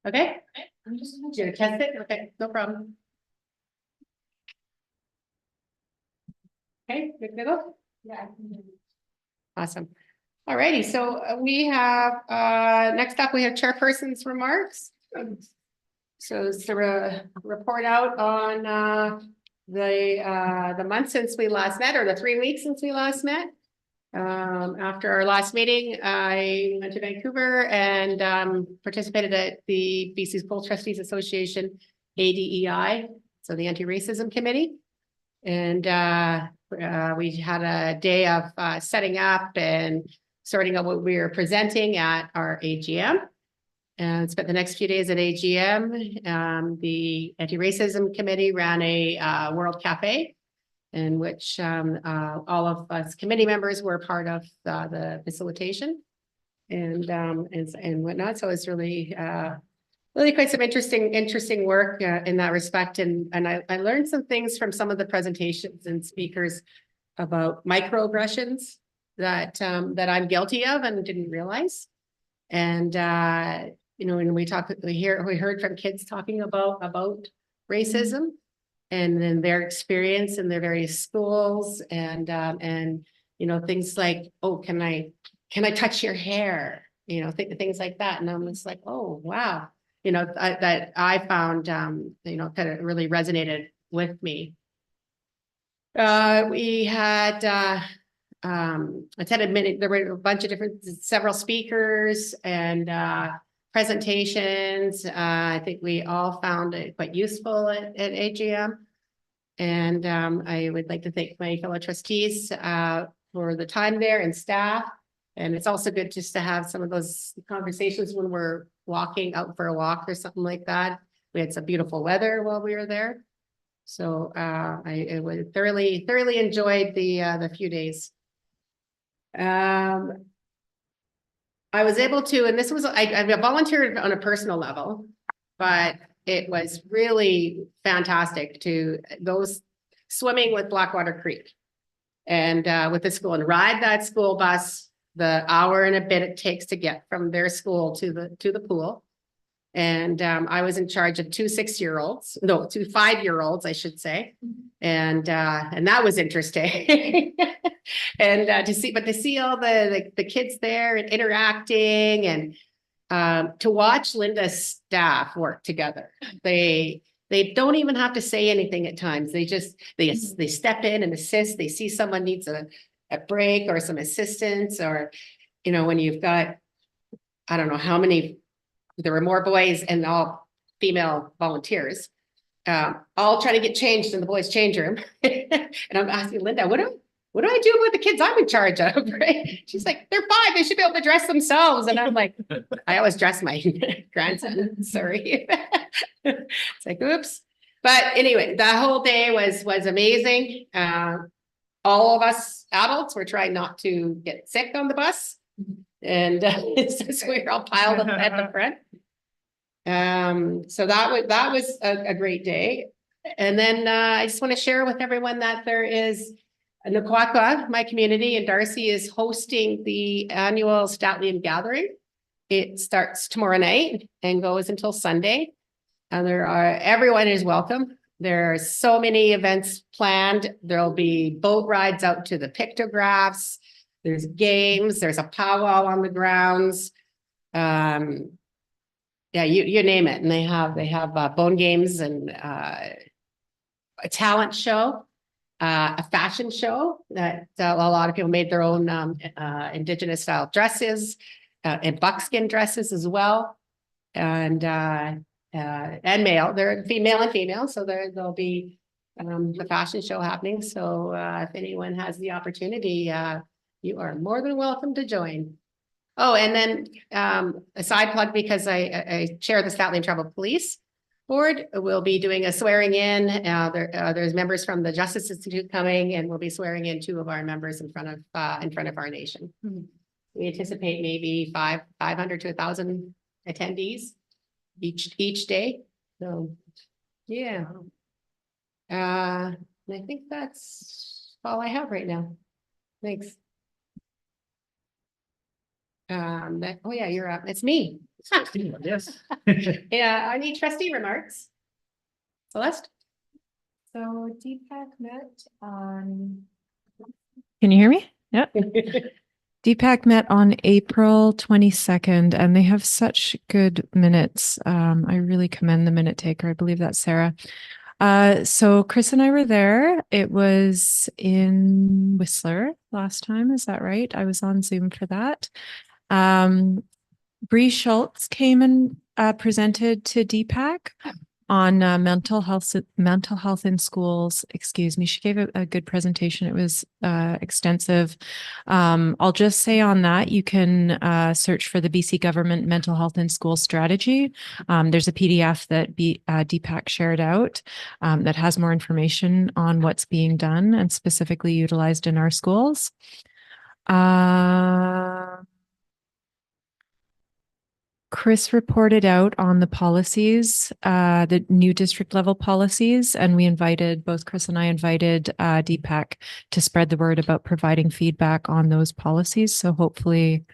Okay, you're gonna test it? Okay, no problem. Okay, good to go? Yeah. Awesome. All righty, so we have, next up, we have chairperson's remarks. So it's the report out on, the month since we last met, or the 3 weeks since we last met. After our last meeting, I went to Vancouver and, participated at the BC School Trustees Association, ADEI, so the Anti-Racism Committee. And, we had a day of, setting up and sorting out what we were presenting at our AGM. And spent the next few days at AGM. The Anti-Racism Committee ran a, World Cafe, in which all of us committee members were part of the facilitation and whatnot. So it's really really quite some interesting work in that respect. And I learned some things from some of the presentations and speakers about microaggressions that that I'm guilty of and didn't realize. And you know, when we heard from kids talking about racism and then their experience in their various schools and you know, things like, oh, can I touch your hair? You know, things like that. And I'm just like, oh, wow. You know, that I found, you know, kind of really resonated with me. We had, attended many, there were a bunch of several speakers and, presentations. I think we all found it quite useful at AGM. And, I would like to thank my fellow trustees, for the time there and staff. And it's also good just to have some of those conversations when we're walking out for a walk or something like that. We had some beautiful weather while we were there. So I would thoroughly enjoyed the few days. I was able to, and this was, I volunteered on a personal level, but it was really fantastic to go swimming with Blackwater Creek and with the school and ride that school bus the hour and a bit it takes to get from their school to the pool. And I was in charge of 2 6-year-olds, no, 2 5-year-olds, I should say. And that was interesting. And to see all the kids there and interacting and to watch Linda's staff work together. They don't even have to say anything at times. They just, they step in and assist. They see someone needs a break or some assistance, or, you know, when you've got, I don't know how many, there were more boys and all female volunteers, all trying to get changed in the boys' change room. And I'm asking Linda, what do I do about the kids I'm in charge of? Right? She's like, they're 5, they should be able to dress themselves. And I'm like, I always dress my grandson, sorry. It's like, oops. But anyway, the whole day was amazing. All of us adults were trying not to get sick on the bus. And so we were all piled up at the front. So that was a great day. And then I just want to share with everyone that there is Naquaqua, my community, and Darcy is hosting the annual Statlium Gathering. It starts tomorrow night and goes until Sunday. And everyone is welcome. There are so many events planned. There'll be boat rides out to the pictographs. There's games. There's a powwow on the grounds. Yeah, you name it. And they have bone games and a talent show, a fashion show that a lot of people made their own Indigenous style dresses and buckskin dresses as well. And male, they're female and female. So there'll be the fashion show happening. So if anyone has the opportunity, you are more than welcome to join. Oh, and then a side plug, because I chair the Statlium Tribal Police Board. We'll be doing a swearing in. There's members from the Justice Institute coming, and we'll be swearing in 2 of our members in front of our nation. We anticipate maybe 500 to 1,000 attendees each day. So yeah. I think that's all I have right now. Thanks. Oh yeah, you're up. It's me. Yes. Yeah, any trustee remarks? Celeste? So Deepak met on. Can you hear me? Yep. Deepak met on April 22nd and they have such good minutes. I really commend the minute taker. I believe that's Sarah. So Chris and I were there. It was in Whistler last time. Is that right? I was on Zoom for that. Bree Schultz came and presented to Deepak on mental health in schools. Excuse me. She gave a good presentation. It was extensive. I'll just say on that, you can search for the BC government mental health in school strategy. There's a PDF that Deepak shared out that has more information on what's being done and specifically utilized in our schools. Chris reported out on the policies, the new district level policies, and both Chris and I invited Deepak to spread the word about providing feedback on those policies. So hopefully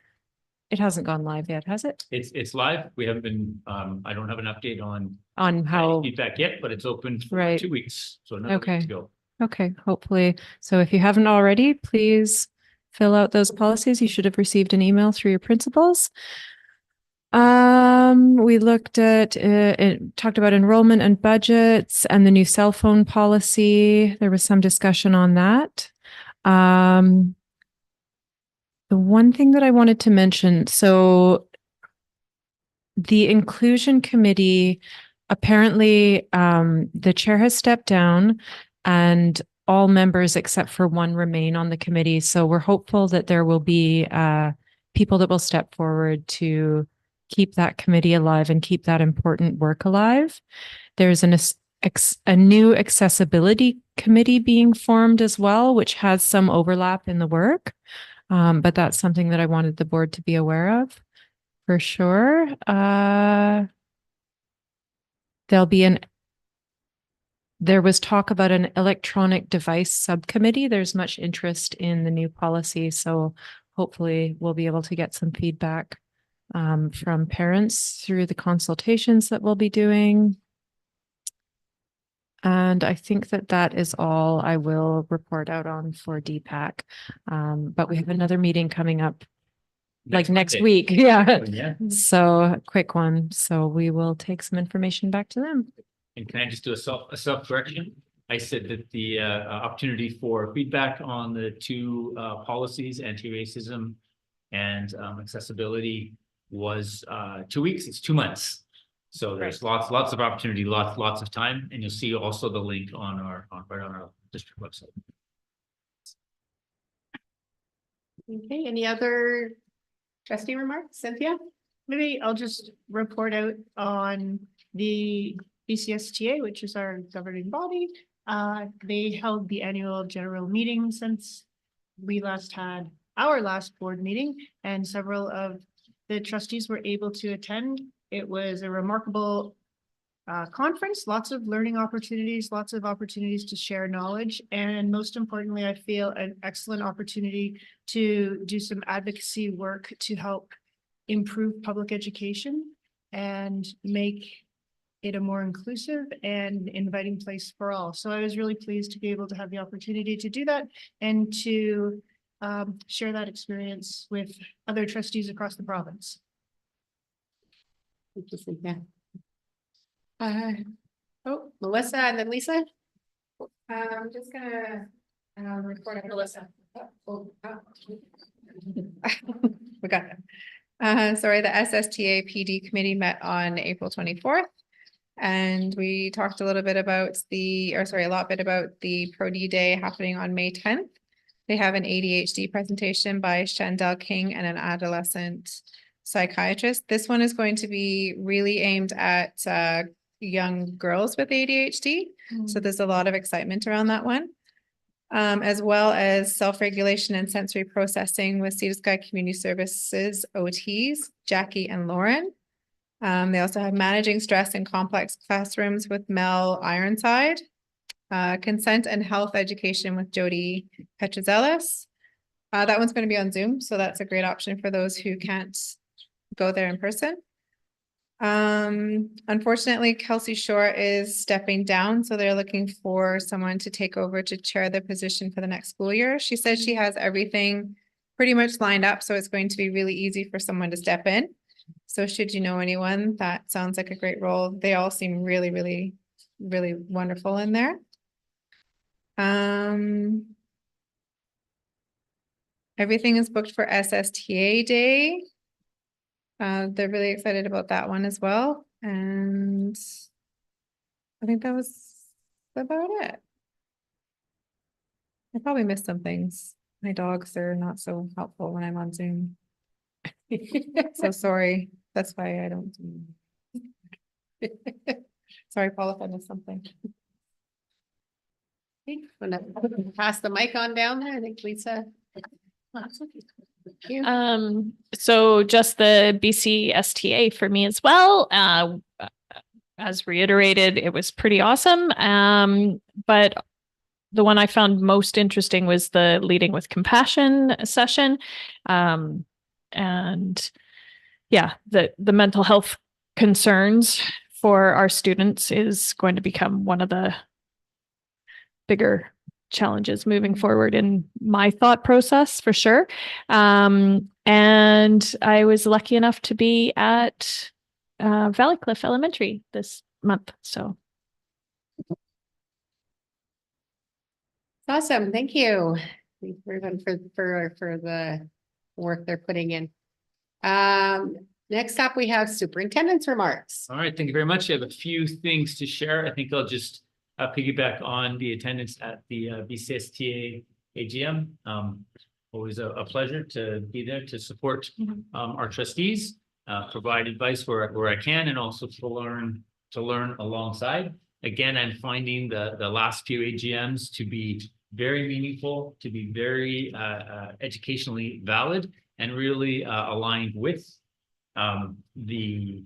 it hasn't gone live yet, has it? It's live. We haven't been, I don't have an update on On how, feedback yet, but it's open for Right. 2 weeks. So another Okay. week to go. okay, hopefully. So if you haven't already, please fill out those policies. You should have received an email through your principals. We looked at talked about enrollment and budgets and the new cell phone policy. There was some discussion on that. The one thing that I wanted to mention, so the inclusion committee, apparently, the chair has stepped down and all members except for one remain on the committee. So we're hopeful that there will be people that will step forward to keep that committee alive and keep that important work alive. There's a new accessibility committee being formed as well, which has some overlap in the work. But that's something that I wanted the board to be aware of for sure. There was talk about an electronic device subcommittee. There's much interest in the new policy, so hopefully we'll be able to get some feedback from parents through the consultations that we'll be doing. And I think that is all I will report out on for Deepak. But we have another meeting coming up like next Monday. week. Yeah. Yeah. So a quick one. So we will take some information back to them. And can I just do a self correction? I said that the opportunity for feedback on the two policies, anti-racism and accessibility, was 2 weeks. It's 2 months. So there's lots of opportunity, lots of time, and you'll see also the link on our district website. Okay, any other trustee remarks? Cynthia? Maybe I'll just report out on the BCSTA, which is our governing body. They held the annual general meeting since we last had our last board meeting, and several of the trustees were able to attend. It was a remarkable conference, lots of learning opportunities, lots of opportunities to share knowledge, and most importantly, I feel an excellent opportunity to do some advocacy work to help improve public education and make it a more inclusive and inviting place for all. So I was really pleased to be able to have the opportunity to do that and to share that experience with other trustees across the province. Thank you, Cynthia. Oh, Melissa and then Lisa? I'm just gonna report on Melissa. We got that. Sorry, the SSTA PD committee met on April 24th. And we talked a lot bit about the Pro D Day happening on May 10th. They have an ADHD presentation by Shandell King and an adolescent psychiatrist. This one is going to be really aimed at young girls with ADHD. So there's a lot of excitement around that one. As well as self-regulation and sensory processing with Sea to Sky Community Services OTs, Jackie and Lauren. They also have managing stress in complex classrooms with Mel Ironside. Consent and health education with Jody Petrozelis. That one's going to be on Zoom, so that's a great option for those who can't go there in person. Unfortunately, Kelsey Shore is stepping down, so they're looking for someone to take over to chair the position for the next school year. She says she has everything pretty much lined up, so it's going to be really easy for someone to step in. So should you know anyone, that sounds like a great role. They all seem really, really, really wonderful in there. Everything is booked for SSTA Day. They're really excited about that one as well. And I think that was about it. I probably missed some things. My dogs are not so helpful when I'm on Zoom. So sorry. That's why I don't. Sorry, Paul, if I missed something. Wanna pass the mic on down there? I think Lisa. Thank you. So just the BCSTA for me as well. As reiterated, it was pretty awesome. But the one I found most interesting was the Leading with Compassion session. And yeah, the mental health concerns for our students is going to become one of the bigger challenges moving forward in my thought process for sure. And I was lucky enough to be at Valley Cliff Elementary this month. So Awesome. Thank you. Everyone for the work they're putting in. Next up, we have superintendent's remarks. All right, thank you very much. I have a few things to share. I think I'll just piggyback on the attendance at the BCSTA AGM. Always a pleasure to be there to support our trustees, provide advice where I can, and also to learn alongside. Again, I'm finding the last few AGMs to be very meaningful, to be very educationally valid, and really aligned with the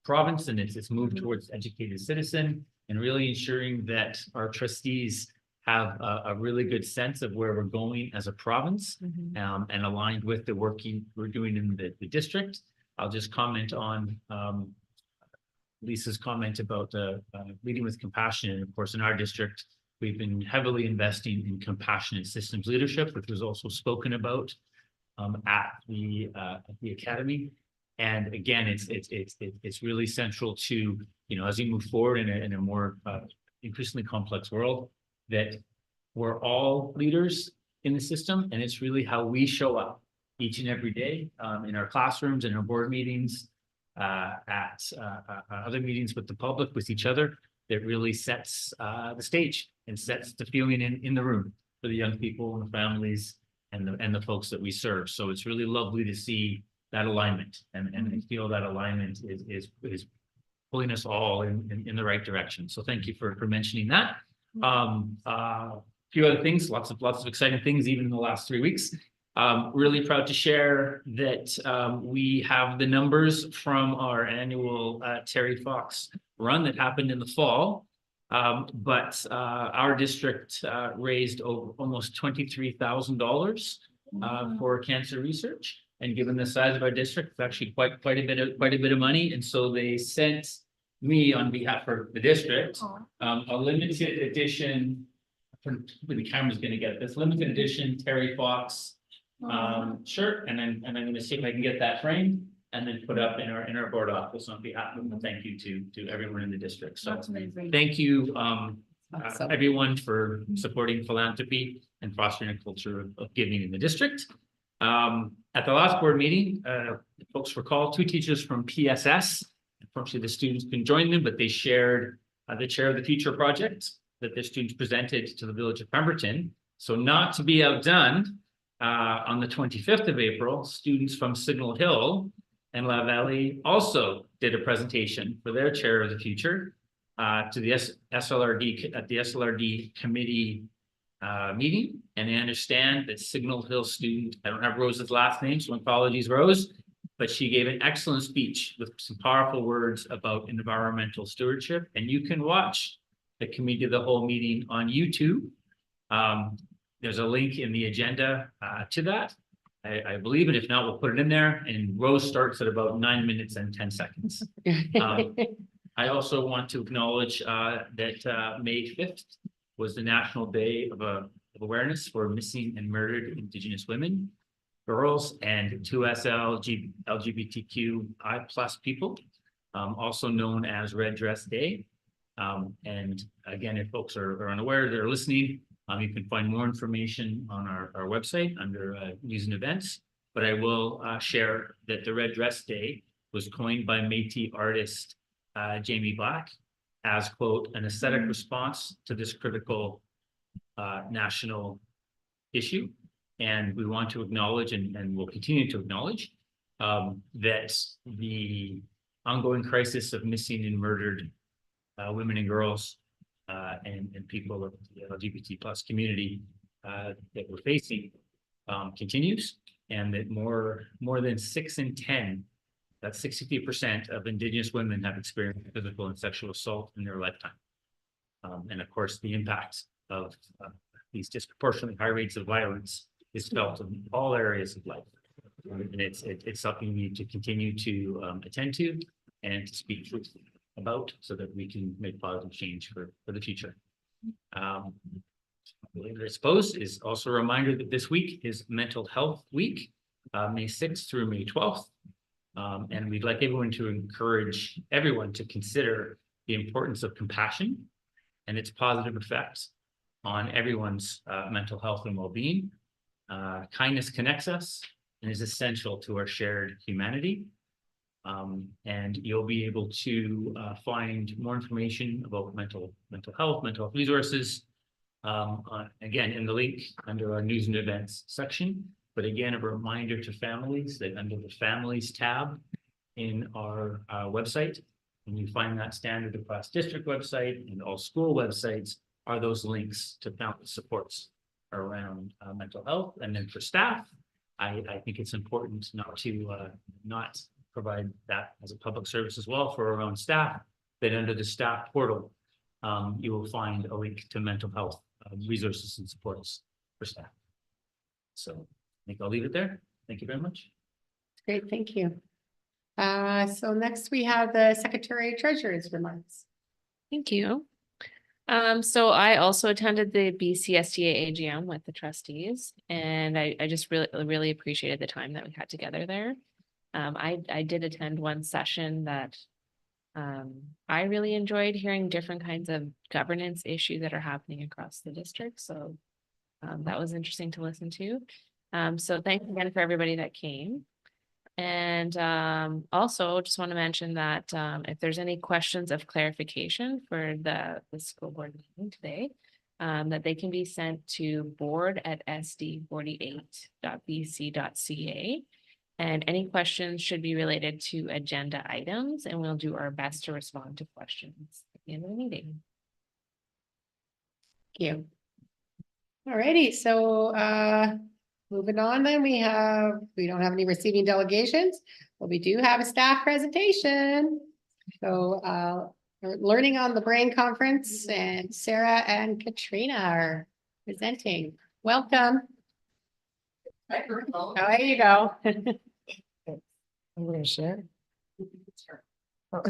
province and its move towards educated citizen, and really ensuring that our trustees have a really good sense of where we're going as a province, and aligned with the work we're doing in the district. I'll just comment on Lisa's comment about leading with compassion. And of course, in our district, we've been heavily investing in compassionate systems leadership, which was also spoken about at the academy. And again, it's really central to, as we move forward in a more increasingly complex world, that we're all leaders in the system, and it's really how we show up each and every day in our classrooms, in our board meetings, at other meetings with the public, with each other, that really sets the stage and sets the feeling in the room for the young people and the families and the folks that we serve. So it's really lovely to see that alignment, and I feel that alignment is pulling us all in the right direction. So thank you for mentioning that. A few other things, lots of exciting things, even in the last 3 weeks. Really proud to share that we have the numbers from our annual Terry Fox run that happened in the fall. But our district raised almost $23,000 for cancer research. And given the size of our district, it's actually quite a bit of money. And so they sent me, on behalf of the district, a limited edition. The camera's going to get this limited edition Terry Fox shirt, and I'm going to see if I can get that framed and then put up in our board office on behalf of them. Thank you to everyone in the district. So thank you, everyone, for supporting philanthropy and fostering a culture of giving in the district. At the last board meeting, folks recall 2 teachers from PSS. Unfortunately, the students couldn't join them, but they shared the Chair of the Future project that the students presented to the village of Pemberton. So not to be outdone, on the 25th of April, students from Signal Hill and La Valley also did a presentation for their Chair of the Future to the SLRD at the SLRD committee meeting. And I understand that Signal Hill student, I don't have Rose's last name, so apologies, Rose, but she gave an excellent speech with some powerful words about environmental stewardship. And you can watch the committee of the whole meeting on YouTube. There's a link in the agenda to that. I believe, and if not, we'll put it in there, and Rose starts at about 9 minutes and 10 seconds. I also want to acknowledge that May 5th was the National Day of Awareness for Missing and Murdered Indigenous Women, girls, and 2SL LGBTQI+ people, also known as Red Dress Day. And again, if folks are unaware, they're listening, you can find more information on our website under news and events. But I will share that the Red Dress Day was coined by Métis artist Jamie Black as, quote, an aesthetic response to this critical national issue. And we want to acknowledge and will continue to acknowledge that the ongoing crisis of missing and murdered women and girls and people of the LGBT+ community that we're facing continues, and that more than 6 in 10, that's 63% of Indigenous women have experienced physical and sexual assault in their lifetime. And of course, the impact of these disproportionately high rates of violence is felt in all areas of life. And it's something we need to continue to attend to and to speak truthfully about, so that we can make positive change for the future. I suppose is also a reminder that this week is Mental Health Week, May 6th through May 12th. And we'd like everyone to encourage everyone to consider the importance of compassion and its positive effects on everyone's mental health and well-being. Kindness connects us and is essential to our shared humanity. And you'll be able to find more information about mental health resources, again, in the link under our news and events section. But again, a reminder to families that under the families tab in our website, and you find that standard across district website and all school websites, are those links to family supports around mental health. And then for staff, I think it's important not to not provide that as a public service as well for our own staff, that under the staff portal, you will find a link to mental health resources and supports for staff. So I think I'll leave it there. Thank you very much. Great, thank you. So next we have the Secretary Treasurer's remarks. Thank you. So I also attended the BCSTA AGM with the trustees, and I just really appreciated the time that we had together there. I did attend one session that I really enjoyed hearing different kinds of governance issues that are happening across the district. So that was interesting to listen to. So thanks again for everybody that came. And also just want to mention that if there's any questions of clarification for the school board meeting today, that they can be sent to board@sd48.bc.ca. And any questions should be related to agenda items, and we'll do our best to respond to questions at the end of the meeting. Thank you. All righty, so moving on then, we don't have any receiving delegations, but we do have a staff presentation. So we're learning on the BRAIN conference, and Sarah and Katrina are presenting. Welcome. Oh, there you go. I'm going to share. Oh.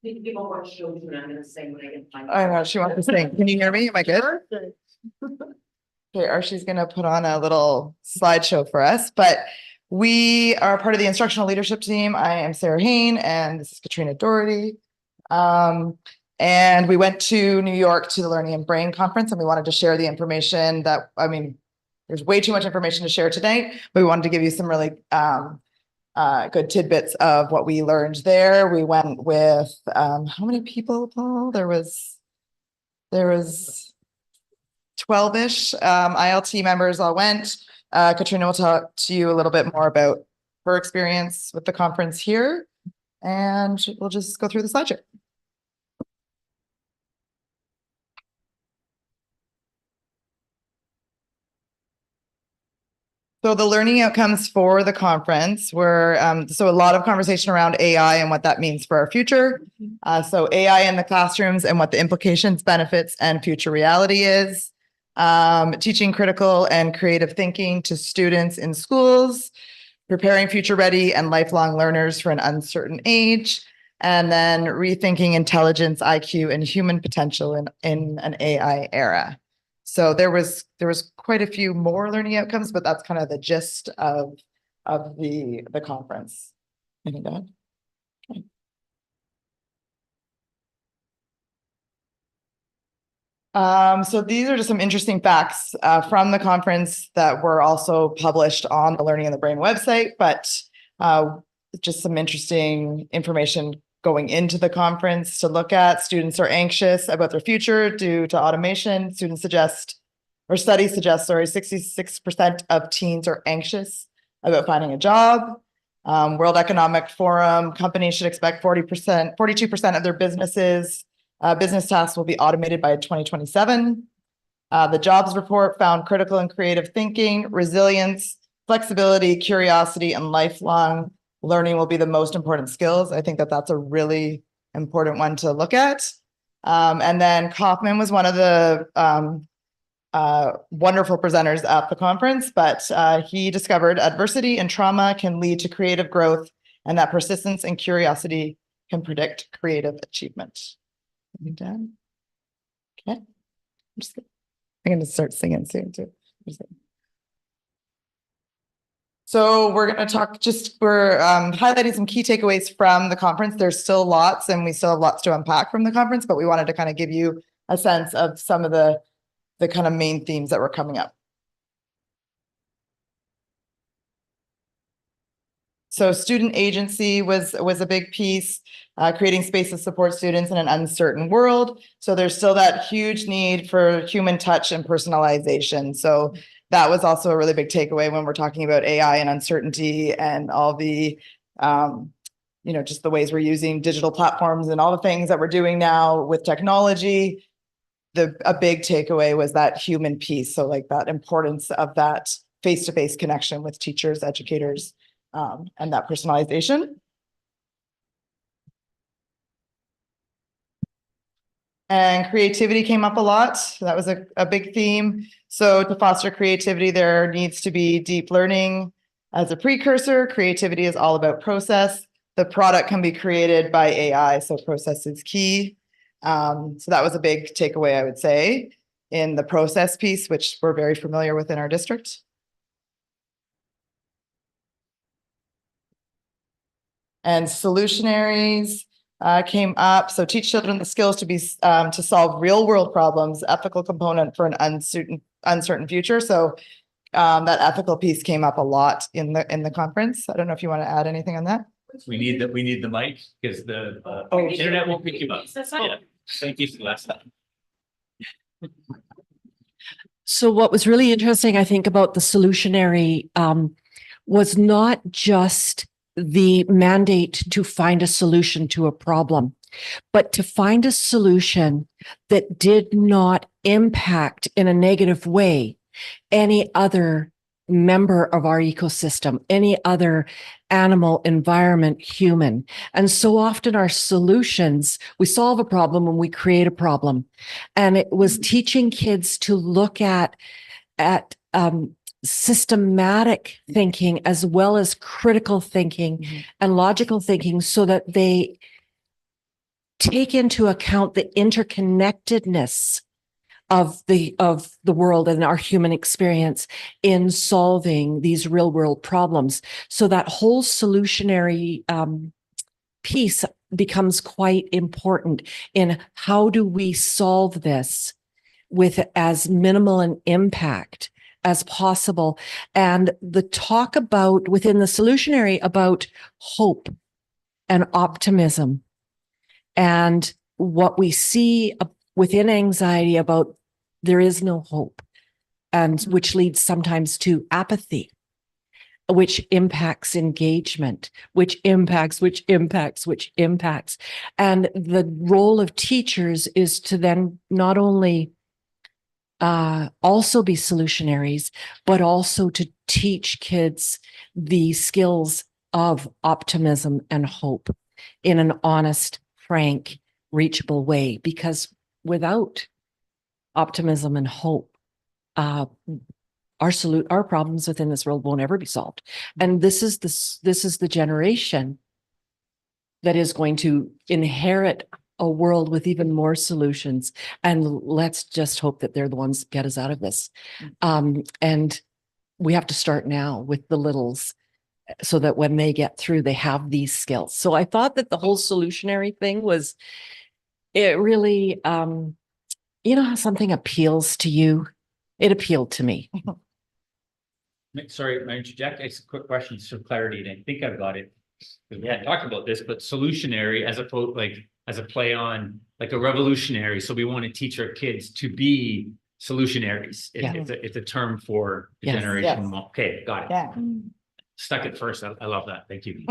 People watch shows and I'm gonna say what I can find. I know, she wants to sing. Can you hear me? Am I good? Okay, Archie's going to put on a little slideshow for us, but we are part of the instructional leadership team. I am Sarah Hain, and this is Katrina Doherty. And we went to New York to the Learning and Brain Conference, and we wanted to share the information that, I mean, there's way too much information to share tonight, but we wanted to give you some really good tidbits of what we learned there. We went with how many people, Paul? There was 12-ish ILT members all went. Katrina will talk to you a little bit more about her experience with the conference here, and we'll just go through the slideshow. So the learning outcomes for the conference were, so a lot of conversation around AI and what that means for our future. So AI in the classrooms and what the implications, benefits, and future reality is. teaching critical and creative thinking to students in schools, preparing future-ready and lifelong learners for an uncertain age, and then rethinking intelligence, IQ, and human potential in an AI era. So there was quite a few more learning outcomes, but that's kind of the gist of the conference. Anything to add? Okay. So these are just some interesting facts from the conference that were also published on the Learning in the Brain website, but just some interesting information going into the conference to look at. Students are anxious about their future due to automation. Studies suggest, 66% of teens are anxious about finding a job. World Economic Forum, companies should expect 42% of their business tasks will be automated by 2027. The jobs report found critical and creative thinking, resilience, flexibility, curiosity, and lifelong learning will be the most important skills. I think that that's a really important one to look at. And then Kaufman was one of the wonderful presenters at the conference, but he discovered adversity and trauma can lead to creative growth and that persistence and curiosity can predict creative achievement. Done. Okay. I'm going to start singing soon too. So we're going to talk we're highlighting some key takeaways from the conference. There's still lots and we still have lots to unpack from the conference, but we wanted to kind of give you a sense of some of the kind of main themes that were coming up. So student agency was a big piece, creating space to support students in an uncertain world. So there's still that huge need for human touch and personalization. So that was also a really big takeaway when we're talking about AI and uncertainty and all the, just the ways we're using digital platforms and all the things that we're doing now with technology. A big takeaway was that human piece. So like that importance of that face-to-face connection with teachers, educators, and that personalization. And creativity came up a lot. That was a big theme. So to foster creativity, there needs to be deep learning as a precursor. Creativity is all about process. The product can be created by AI, so process is key. So that was a big takeaway, I would say, in the process piece, which we're very familiar with in our district. And solutionaries came up. So teach children the skills to solve real world problems, ethical component for an uncertain future. So that ethical piece came up a lot in the conference. I don't know if you want to add anything on that. We need the mic because the internet won't pick you up. Yeah. Thank you for the last time. So what was really interesting, I think, about the solutionary was not just the mandate to find a solution to a problem, but to find a solution that did not impact in a negative way any other member of our ecosystem, any other animal, environment, human. And so often our solutions, we solve a problem when we create a problem. And it was teaching kids to look at systematic thinking as well as critical thinking and logical thinking so that they take into account the interconnectedness of the world and our human experience in solving these real world problems. So that whole solutionary piece becomes quite important in how do we solve this with as minimal an impact as possible. And the talk about within the solutionary about hope and optimism and what we see within anxiety about there is no hope, and which leads sometimes to apathy, which impacts engagement, which impacts. And the role of teachers is to then not only also be solutionaries, but also to teach kids the skills of optimism and hope in an honest, frank, reachable way. Because without optimism and hope, our problems within this world won't ever be solved. And this is the generation that is going to inherit a world with even more solutions. And let's just hope that they're the ones that get us out of this. And we have to start now with the littles so that when they get through, they have these skills. So I thought that the whole solutionary thing was, it really, you know how something appeals to you? It appealed to me. Sorry, I interject, it's a quick question for clarity, and I think I've got it. We hadn't talked about this, but solutionary as opposed, like, as a play on, like, a revolutionary, so we want to teach our kids to be solutionaries. Yeah. It's a term for the Yes. generation. Yes. Okay, got it. Yeah. Stuck at first, I love that, thank you.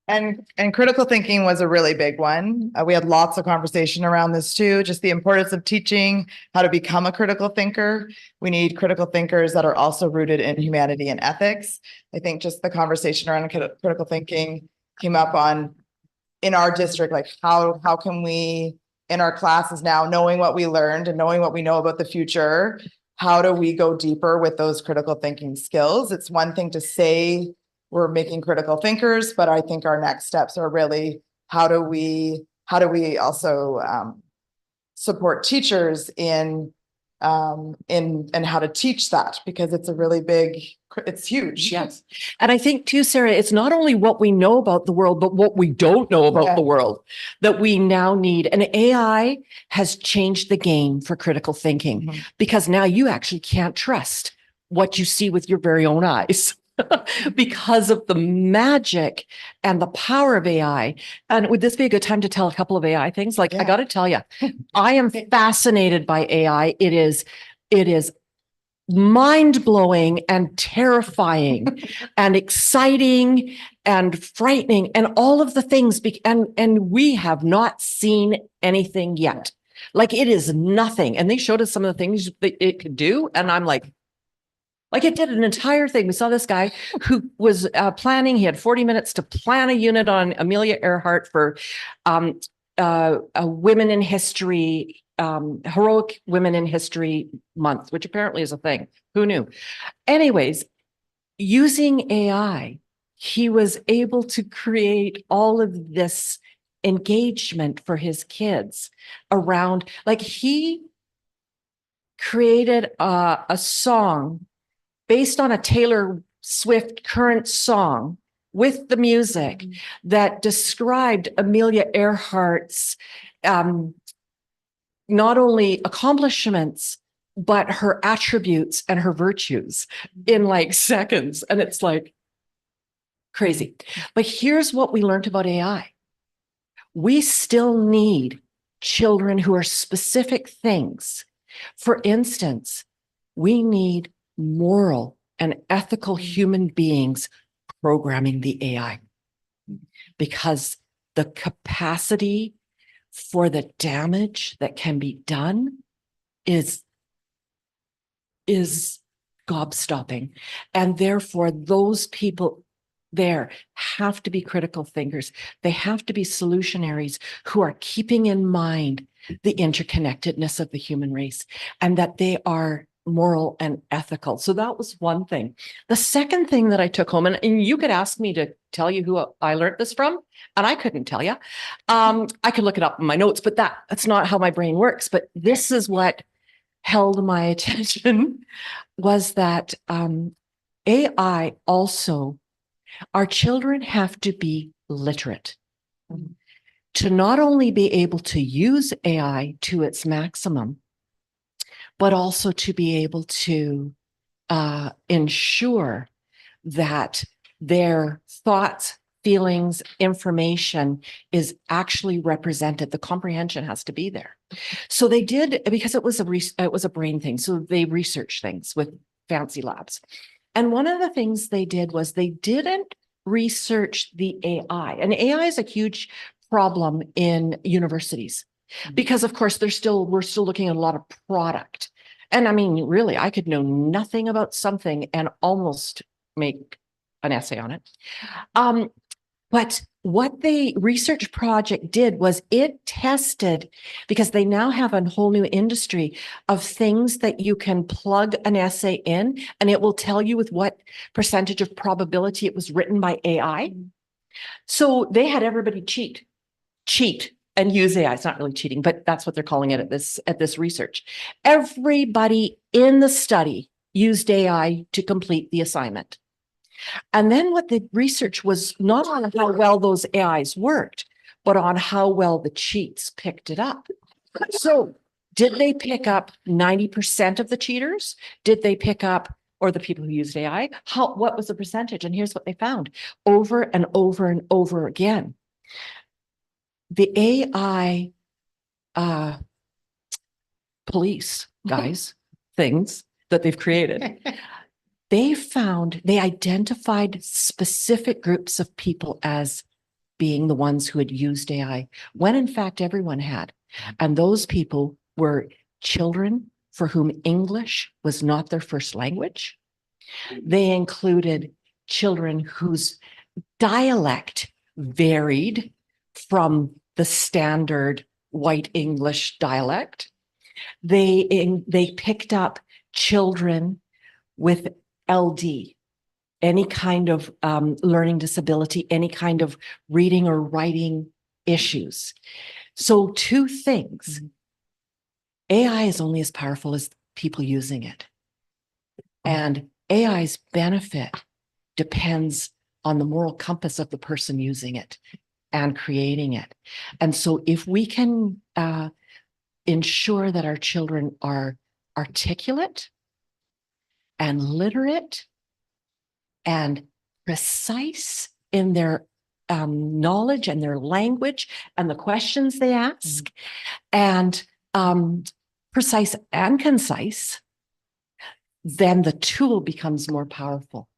And critical thinking was a really big one. We had lots of conversation around this too, just the importance of teaching how to become a critical thinker. We need critical thinkers that are also rooted in humanity and ethics. I think just the conversation around critical thinking came up in our district, like how can we, in our classes now, knowing what we learned and knowing what we know about the future, how do we go deeper with those critical thinking skills? It's one thing to say we're making critical thinkers, but I think our next steps are really how do we also support teachers in and how to teach that, because it's a really big, it's huge. Yes. And I think too, Sarah, it's not only what we know about the world, but what we don't know about Yeah. the world that we now need. And AI has changed the game for critical thinking Mhm. because now you actually can't trust what you see with your very own eyes. Because of the magic and the power of AI. And would this be a good time to tell a couple of AI things? Like, I Yeah. got to tell you, I am fascinated by AI. It is mind-blowing and terrifying and exciting and frightening and all of the things. And we have not seen anything yet. Like, it is nothing. And they showed us some of the things that it could do. And I'm like, it did an entire thing. We saw this guy who was planning. He had 40 minutes to plan a unit on Amelia Earhart for a Women in History, Heroic Women in History Month, which apparently is a thing. Who knew? Anyways, using AI, he was able to create all of this engagement for his kids around, like, he created a song based on a Taylor Swift current song with the music that described Amelia Earhart's not only accomplishments, but her attributes and her virtues in like seconds. And it's like crazy. But here's what we learned about AI. We still need children who are specific things. For instance, we need moral and ethical human beings programming the AI, because the capacity for the damage that can be done is gobstopping. And therefore, those people there have to be critical thinkers. They have to be solutionaries who are keeping in mind the interconnectedness of the human race and that they are moral and ethical. So that was one thing. The second thing that I took home, and you could ask me to tell you who I learned this from, and I couldn't tell you. I could look it up in my notes, but that's not how my brain works. But this is what held my attention, was that AI also, our children have to be literate to not only be able to use AI to its maximum, but also to be able to ensure that their thoughts, feelings, information is actually represented. The comprehension has to be there. So they did, because it was a brain thing. So they researched things with fancy labs. And one of the things they did was they didn't research the AI. And AI is a huge problem in universities because, of course, we're still looking at a lot of product. And I mean, really, I could know nothing about something and almost make an essay on it. But what the research project did was it tested, because they now have a whole new industry of things that you can plug an essay in and it will tell you with what percentage of probability it was written by AI. So they had everybody cheat and use AI. It's not really cheating, but that's what they're calling it at this research. Everybody in the study used AI to complete the assignment. And then what the research was not on how well those AIs worked, but on how well the cheats picked it up. So did they pick up 90% of the cheaters? Did they pick up, or the people who used AI? What was the percentage? And here's what they found over and over and over again. The AI police guys, things that they've created, they identified specific groups of people as being the ones who had used AI, when in fact everyone had. And those people were children for whom English was not their first language. They included children whose dialect varied from the standard white English dialect. They picked up children with LD, any kind of learning disability, any kind of reading or writing issues. So two things. AI is only as powerful as people using it. And AI's benefit depends on the moral compass of the person using it and creating it. And so if we can ensure that our children are articulate and literate and precise in their knowledge and their language and the questions they ask, and precise and concise, then the tool becomes more powerful.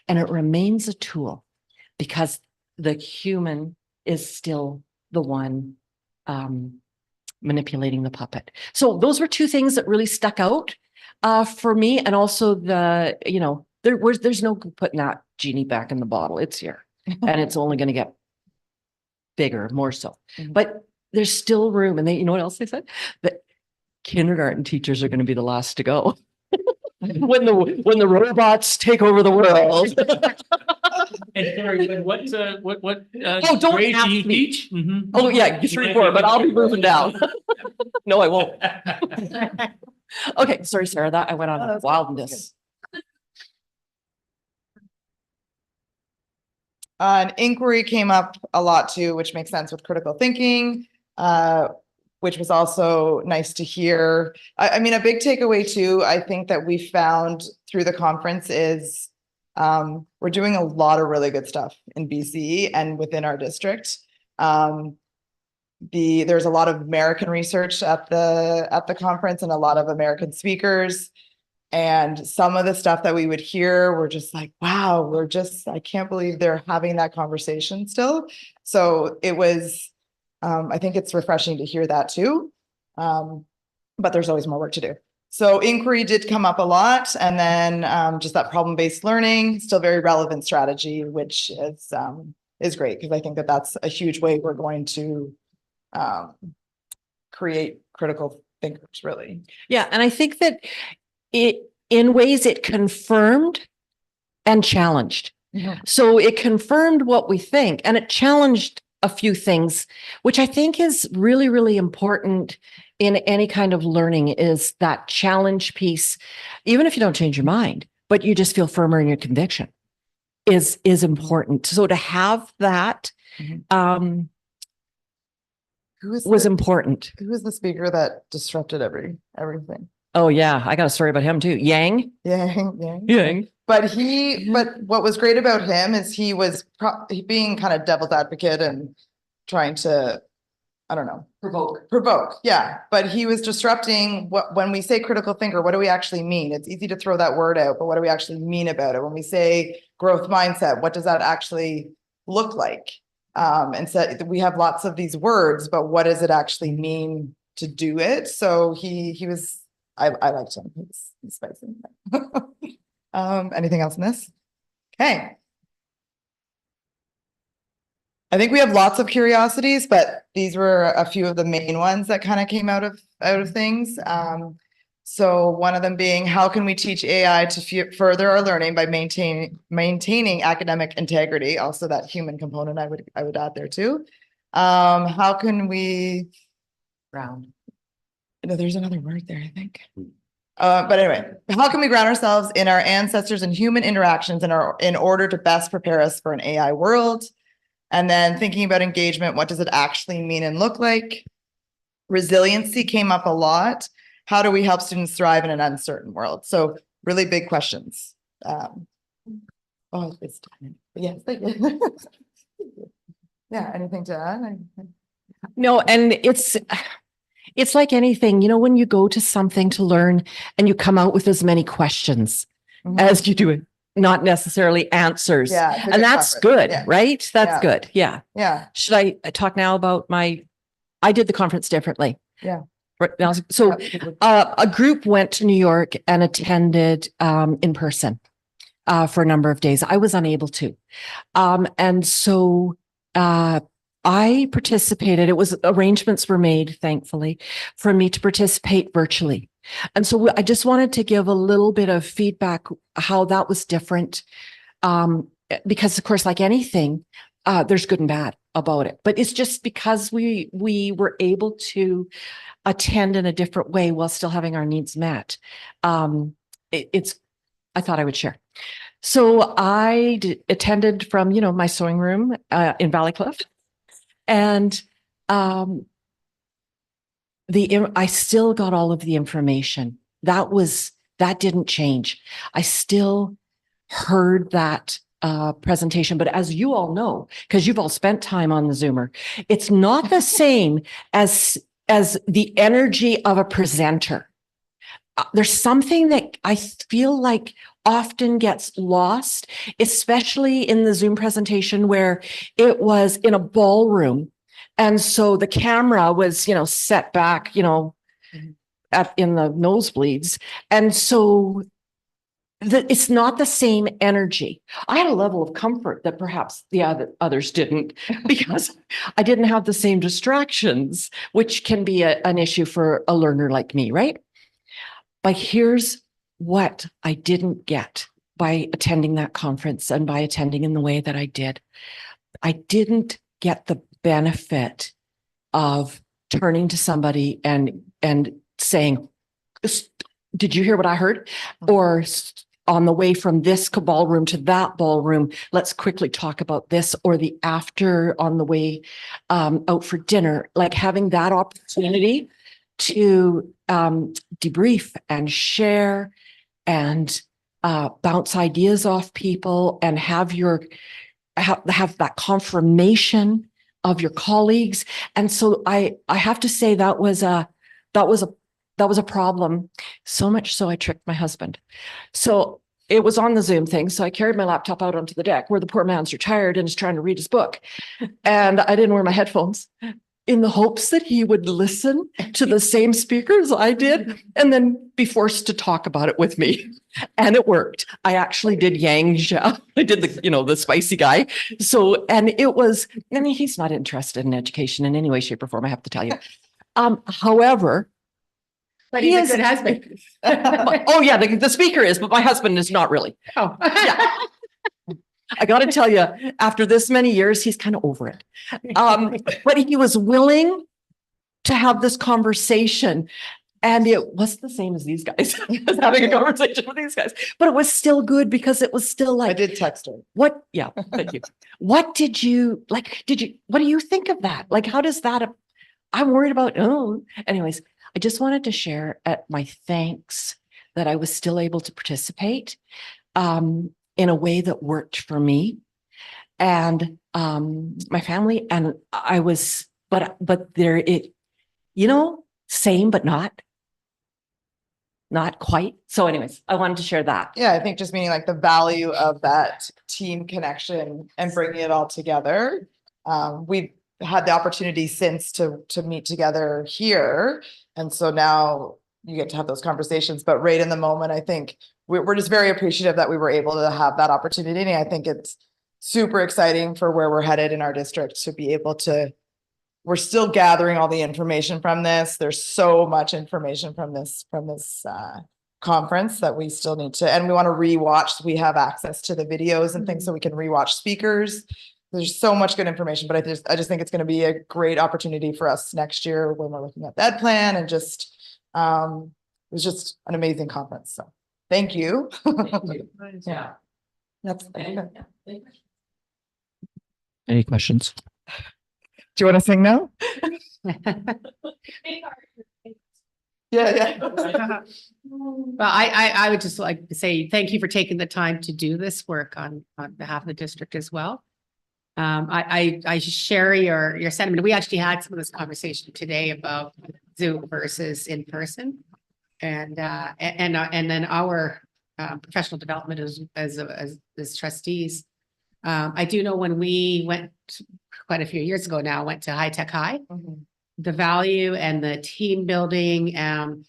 And it remains a tool because the human is still the one manipulating the puppet. So those were two things that really stuck out for me. And also there's no putting that genie back in the bottle. It's here and it's only going to get bigger, more so. But there's still room. And you know what else they said? That kindergarten teachers are going to be the last to go. when the robots take over the world. And Carrie, what don't grade ask do you me. teach? Mhm. Oh yeah, 3, 4, but I'll be moving down. No, I won't. Okay, sorry, Sarah, that I went on wildness. An inquiry came up a lot too, which makes sense with critical thinking, which was also nice to hear. I mean, a big takeaway too, I think that we found through the conference is we're doing a lot of really good stuff in BC and within our district. There's a lot of American research at the conference and a lot of American speakers. And some of the stuff that we would hear, we're just like, wow, I can't believe they're having that conversation still. So it was, I think it's refreshing to hear that too. But there's always more work to do. So inquiry did come up a lot. And then just that problem-based learning, still very relevant strategy, which is great because I think that that's a huge way we're going to create critical thinkers, really. Yeah, and I think that in ways it confirmed and challenged. So it confirmed what we think and it challenged a few things, which I think is really, really important in any kind of learning, is that challenge piece. Even if you don't change your mind, but you just feel firmer in your conviction is important. So to have that was important. Who was the speaker that disrupted everything? Oh yeah, I got a story about him too. Yang. Yang. But what was great about him is he was being kind of devil's advocate and trying to, I don't know, provoke. Yeah. But he was disrupting when we say critical thinker, what do we actually mean? It's easy to throw that word out, but what do we actually mean about it? When we say growth mindset, what does that actually look like? And so we have lots of these words, but what does it actually mean to do it? So he was, I liked him. He's spicy. Anything else in this? Okay. I think we have lots of curiosities, but these were a few of the main ones that kind of came out of things. So one of them being, how can we teach AI to further our learning by maintaining academic integrity? Also that human component I would add there too. How can we ground? No, there's another word there, I think. But anyway, how can we ground ourselves in our ancestors and human interactions in order to best prepare us for an AI world? And then thinking about engagement, what does it actually mean and look like? Resiliency came up a lot. How do we help students thrive in an uncertain world? So really big questions. It's time. Yes, thank you. Yeah, anything to add? No, and it's like anything, you know, when you go to something to learn and you come out with as many questions Mhm. as you do, not necessarily answers. Yeah, it's a And that's conference. good, Yeah. right? That's Yeah. good. Yeah. Yeah, Should I talk now about I did the conference differently. Yeah. Right now, so a group went to New York and attended in person for a number of days. I was unable to. And so I participated. Arrangements were made, thankfully, for me to participate virtually. And so I just wanted to give a little bit of feedback how that was different. Because of course, like anything, there's good and bad about it. But it's just because we were able to attend in a different way while still having our needs met. I thought I would share. So I attended from, my sewing room in Valleycliff. And I still got all of the information. That didn't change. I still heard that presentation, but as you all know, because you've all spent time on the Zoomer, it's not the same as the energy of a presenter. There's something that I feel like often gets lost, especially in the Zoom presentation where it was in a ballroom. And so the camera was, set back, in the nosebleeds. And so it's not the same energy. I had a level of comfort that perhaps the others didn't, because I didn't have the same distractions, which can be an issue for a learner like me, right? But here's what I didn't get by attending that conference and by attending in the way that I did. I didn't get the benefit of turning to somebody and saying, did you hear what I heard? Or on the way from this ballroom to that ballroom, let's quickly talk about this, or the after on the way out for dinner, like having that opportunity to debrief and share and bounce ideas off people and have that confirmation of your colleagues. And so I have to say that was a problem. So much so I tricked my husband. So it was on the Zoom thing. So I carried my laptop out onto the deck where the poor man's retired and is trying to read his book. And I didn't wear my headphones, in the hopes that he would listen to the same speakers I did and then be forced to talk about it with me. And it worked. I actually did Yang Jia. I did the spicy guy. So, and it was, he's not interested in education in any way, shape or form, I have to tell you. However, But he he's is a good husband. oh yeah, the speaker is, but my husband is not really. Oh. Yeah. I got to tell you, after this many years, he's kind of over it. But he was willing to have this conversation. And it wasn't the same as these guys, as having a conversation with these guys, but it was still good because it was still like, I did text her. what? Yeah, thank you. What do you think of that? Like, how does that, I'm worried about, anyways, I just wanted to share my thanks that I was still able to participate in a way that worked for me and my family. And I was, but there, same, but not quite. So anyways, I wanted to share that. Yeah, I think just meaning like the value of that team connection and bringing it all together. We've had the opportunity since to meet together here. And so now you get to have those conversations, but right in the moment, I think we're just very appreciative that we were able to have that opportunity. And I think it's super exciting for where we're headed in our district to be able to, we're still gathering all the information from this. There's so much information from this conference that we still need to, and we want to rewatch. We have access to the videos and things so we can rewatch speakers. There's so much good information, but I just think it's going to be a great opportunity for us next year when we're looking at that plan, and just, it was just an amazing conference. So thank you. Yeah. That's, Any questions? do you want to sing now? Yeah. Well, I would just like to say thank you for taking the time to do this work on behalf of the district as well. I share your sentiment. We actually had some of this conversation today about Zoom versus in person. And then our professional development as trustees. I do know when we went quite a few years ago now, went to High Tech High, the value and the team building and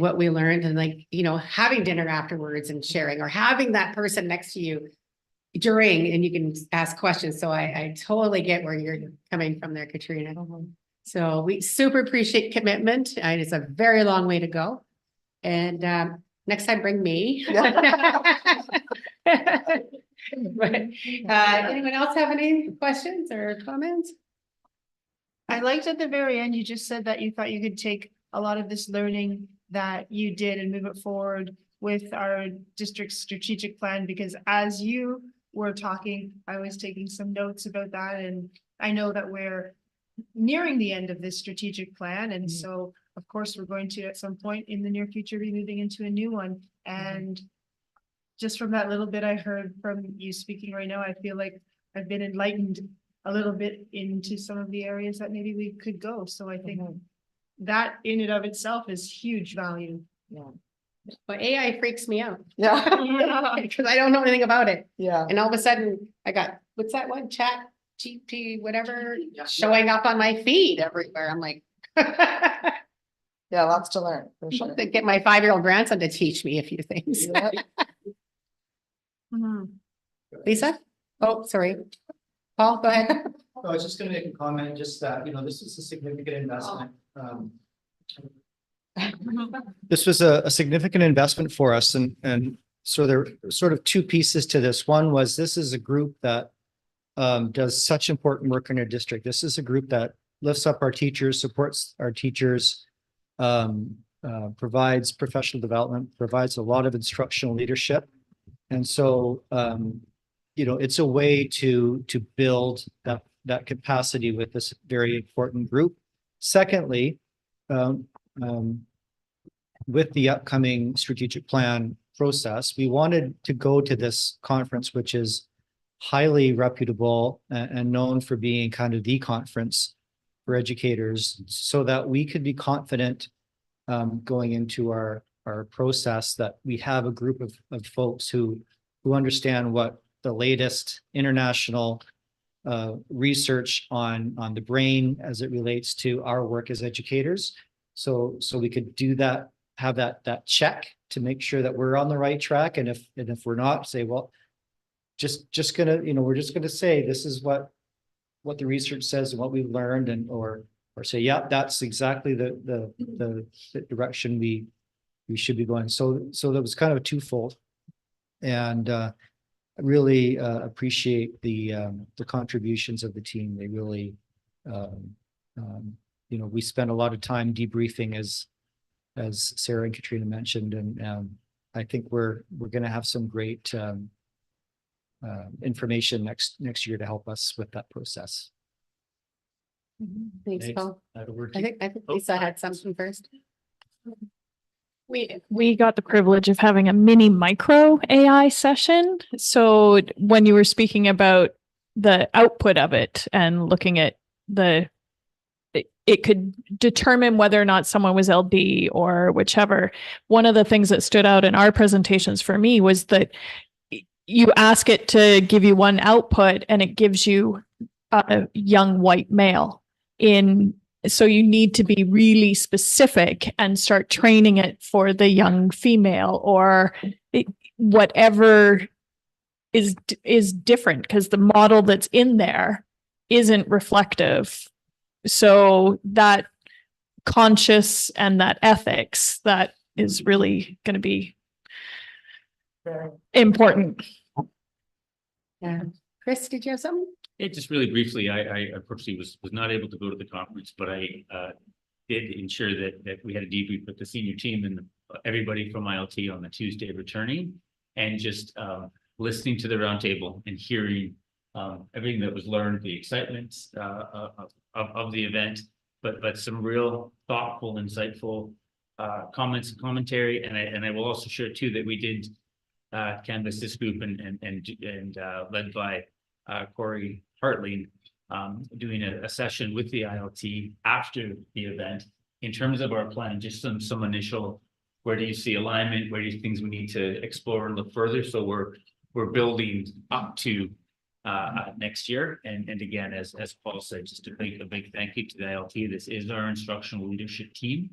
what we learned, and like, you know, having dinner afterwards and sharing, or having that person next to you during, and you can ask questions. So I totally get where you're coming from there, Katrina. So we super appreciate commitment. And it's a very long way to go. And next time, bring me. But anyone else have any questions or comments? I liked at the very end, you just said that you thought you could take a lot of this learning that you did and move it forward with our district's strategic plan, because as you were talking, I was taking some notes about that, and I know that we're nearing the end of this strategic plan, and so of course we're going to at some point in the near future be moving into a new one. And just from that little bit I heard from you speaking right now, I feel like I've been enlightened a little bit into some of the areas that maybe we could go. So I think that in and of itself is huge value. But AI freaks me out Yeah. because I don't know anything about it. Yeah. And all of a sudden I got, what's that one, Chat GP, whatever, showing up on my feed everywhere. I'm like, Yeah, lots to learn for sure. to get my 5-year-old grandson to teach me a few things. Yeah. Lisa? Oh, sorry. Paul, go ahead. I was just gonna make a comment, just that, you know, this is a significant investment. This was a significant investment for us, and so there are sort of two pieces to this. One was, this is a group that does such important work in our district. This is a group that lifts up our teachers, supports our teachers, provides professional development, provides a lot of instructional leadership. And so, you know, it's a way to build that capacity with this very important group. Secondly, with the upcoming strategic plan process, we wanted to go to this conference, which is highly reputable and known for being kind of the conference for educators, so that we could be confident going into our process that we have a group of folks who understand what the latest international research on the brain as it relates to our work as educators. So we could do that, have that check to make sure that we're on the right track. And if we're not, say, well, just gonna, you know, we're just gonna say, this is what the research says and what we've learned, and or say, yeah, that's exactly the direction we should be going. So that was kind of a twofold. And I really appreciate the contributions of the team. They really, you know, we spent a lot of time debriefing, as Sarah and Katrina mentioned, and I think we're going to have some great information next year to help us with that process. Thanks, Paul. Over to I you. think Lisa had something first. We got the privilege of having a mini micro AI session. So when you were speaking about the output of it and looking at it could determine whether or not someone was LD or whichever. One of the things that stood out in our presentations for me was that you ask it to give you one output and it gives you a young white male so you need to be really specific and start training it for the young female or whatever is different because the model that's in there isn't reflective. So that conscious and that ethics, that is really going to be important. Yeah. Chris, did you have something? Yeah, just really briefly, I unfortunately was not able to go to the conference, but I did ensure that we had a debrief with the senior team and everybody from ILT on the Tuesday returning, and just listening to the roundtable and hearing everything that was learned, the excitement of the event, but some real thoughtful, insightful comments and commentary. And I will also share too that we did canvass this group and led by Corey Hartley, doing a session with the ILT after the event in terms of our plan, just some initial, where do you see alignment, where do you things we need to explore and look further. So we're building up to next year. And again, as Paul said, just a big thank you to the ILT. This is our instructional leadership team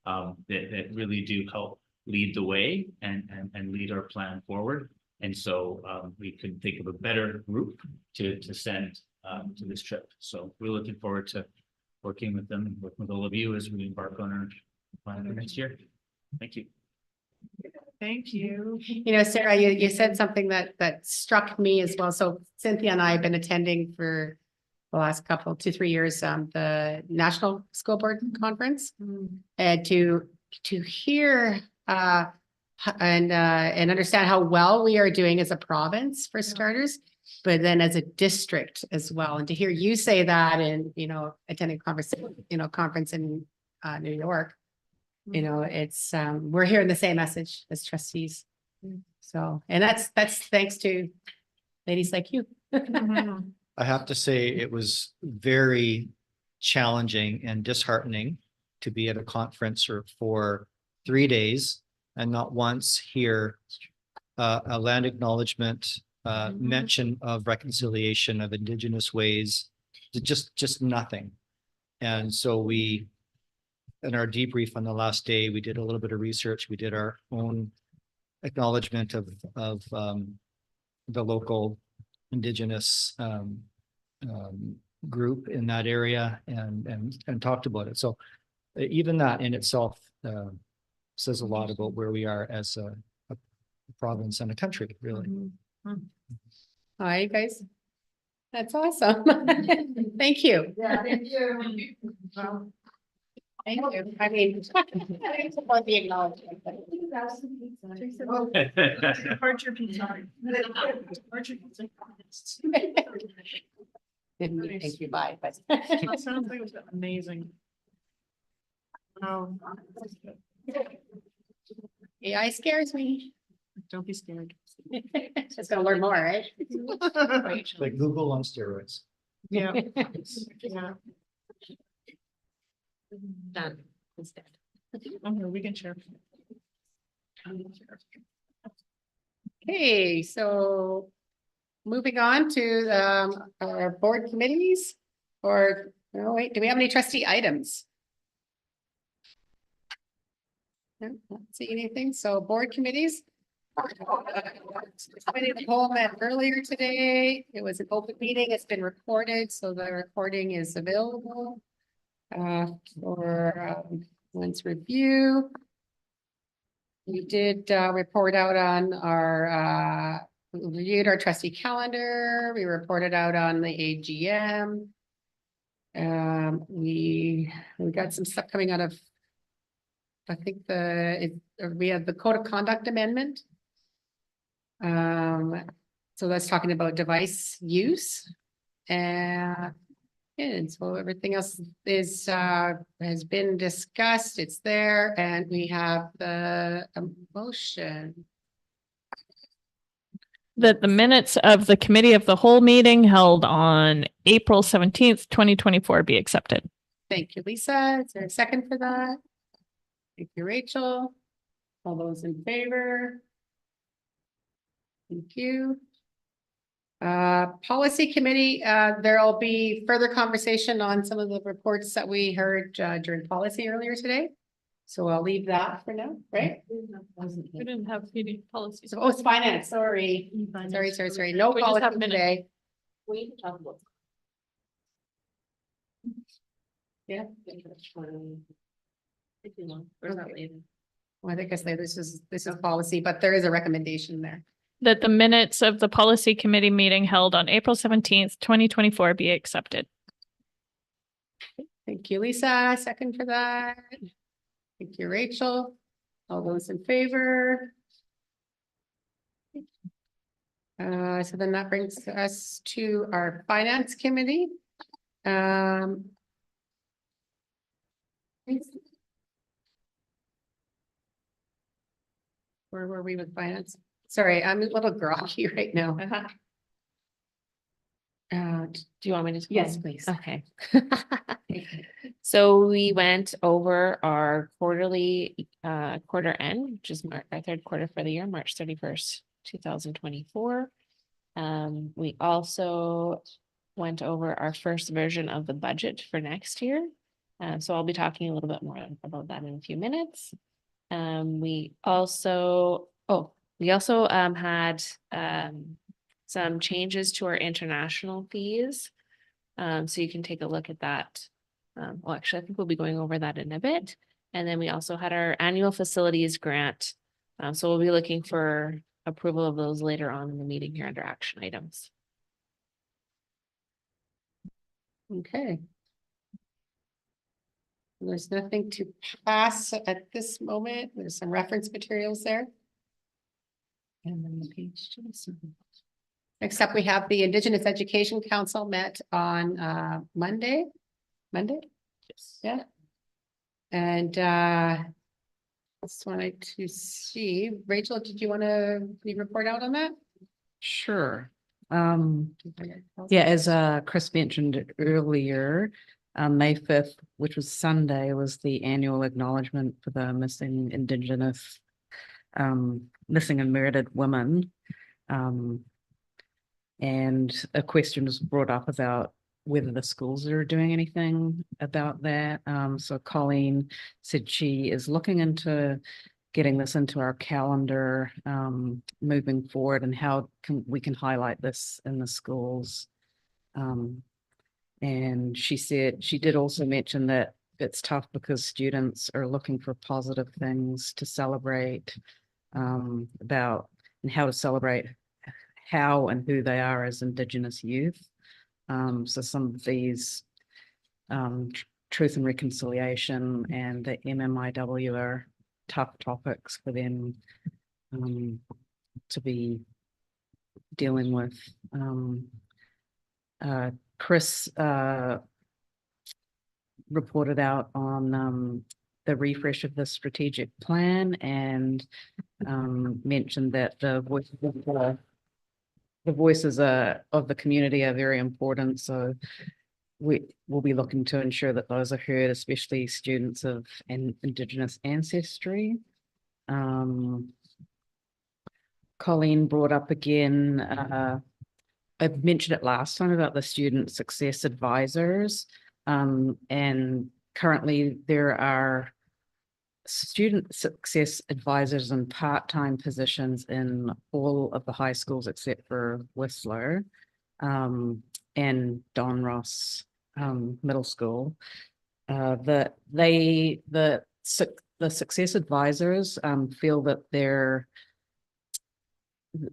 that really do help lead the way and lead our plan forward. And so we couldn't think of a better group to send to this trip. So we're looking forward to working with them and working with all of you as we embark on our plan for next year. Thank you. Thank you. You know, Sarah, you said something that struck me as well. So Cynthia and I have been attending for the last 2-3 years, the National School Board Conference. And to hear and understand how well we are doing as a province for starters, but then as a district as well. And to hear you say that and, attending conference in New York, it's, we're hearing the same message as trustees. So, and that's thanks to ladies like you. I have to say it was very challenging and disheartening to be at a conference for 3 days and not once hear a land acknowledgement, mention of reconciliation of Indigenous ways, just nothing. And so we, in our debrief on the last day, we did a little bit of research. We did our own acknowledgement of the local Indigenous group in that area and talked about it. So even that in itself says a lot about where we are as a province and a country, really. All right, guys. That's awesome. Thank you. Yeah, thank you. Thank you. I mean, it's about the acknowledgement. Departure pizza. Departure pizza. Didn't mean thank you, bye, but. That sounds like it was amazing. Wow. AI scares me. Don't be scared. Just gonna learn more, right? Like Google on steroids. Yeah. Yeah. Done. Instead. Okay, we can share. Okay, so moving on to our board committees, or, no, wait, do we have any trustee items? No, not see anything, so board committees. Committee of the whole met earlier today. It was an open meeting. It's been recorded, so the recording is available for one's review. We did report out on our reviewed our trustee calendar. We reported out on the AGM. We got some stuff coming out of, I think we have the code of conduct amendment. So that's talking about device use. And so everything else is has been discussed. It's there, and we have the motion. That the minutes of the committee of the whole meeting held on April 17th, 2024 be accepted. Thank you, Lisa. Is there a second for that? Thank you, Rachel. All those in favor? Thank you. Policy committee, there'll be further conversation on some of the reports that we heard during policy earlier today. So I'll leave that for now, right? We didn't have PD policies. So, oh, it's finance, sorry. Sorry. No We just have policy minutes. today. We can talk about. Yeah. If you want, or is that Okay. later? Well, I think I say this is policy, but there is a recommendation there. That the minutes of the policy committee meeting held on April 17th, 2024 be accepted. Thank you, Lisa. Second for that. Thank you, Rachel. All those in favor? So then that brings us to our finance committee. Where were we with finance? Sorry, I'm a little groggy right now. Do you want me to? Yes, go? please. Okay. So we went over our quarterly, quarter end, which is our third quarter for the year, March 31st, 2024. We also went over our first version of the budget for next year. So I'll be talking a little bit more about that in a few minutes. We also had some changes to our international fees. So you can take a look at that. Well, actually, I think we'll be going over that in a bit. And then we also had our annual facilities grant. So we'll be looking for approval of those later on in the meeting here under action items. Okay. There's nothing to pass at this moment. There's some reference materials there. And then the page two. Except we have the Indigenous Education Council met on Monday. Yes. Yeah. And just wanted to see, Rachel, did you want to report out on that? Sure. Yeah, as Chris mentioned earlier, May 5th, which was Sunday, was the annual acknowledgement for the missing Indigenous, missing and murdered women. And a question was brought up about whether the schools are doing anything about that. So Colleen said she is looking into getting this into our calendar, moving forward, and how we can highlight this in the schools. And she said, she did also mention that it's tough because students are looking for positive things to celebrate, about and how to celebrate how and who they are as Indigenous youth. So some of these truth and reconciliation and the MMIW are tough topics for them to be dealing with. Chris reported out on the refresh of the strategic plan and mentioned that the voices of the community are very important. So we will be looking to ensure that those are heard, especially students of Indigenous ancestry. Colleen brought up again, I mentioned it last time about the student success advisors. And currently there are student success advisors in part-time positions in all of the high schools except for Whistler and Don Ross Middle School. The success advisors feel that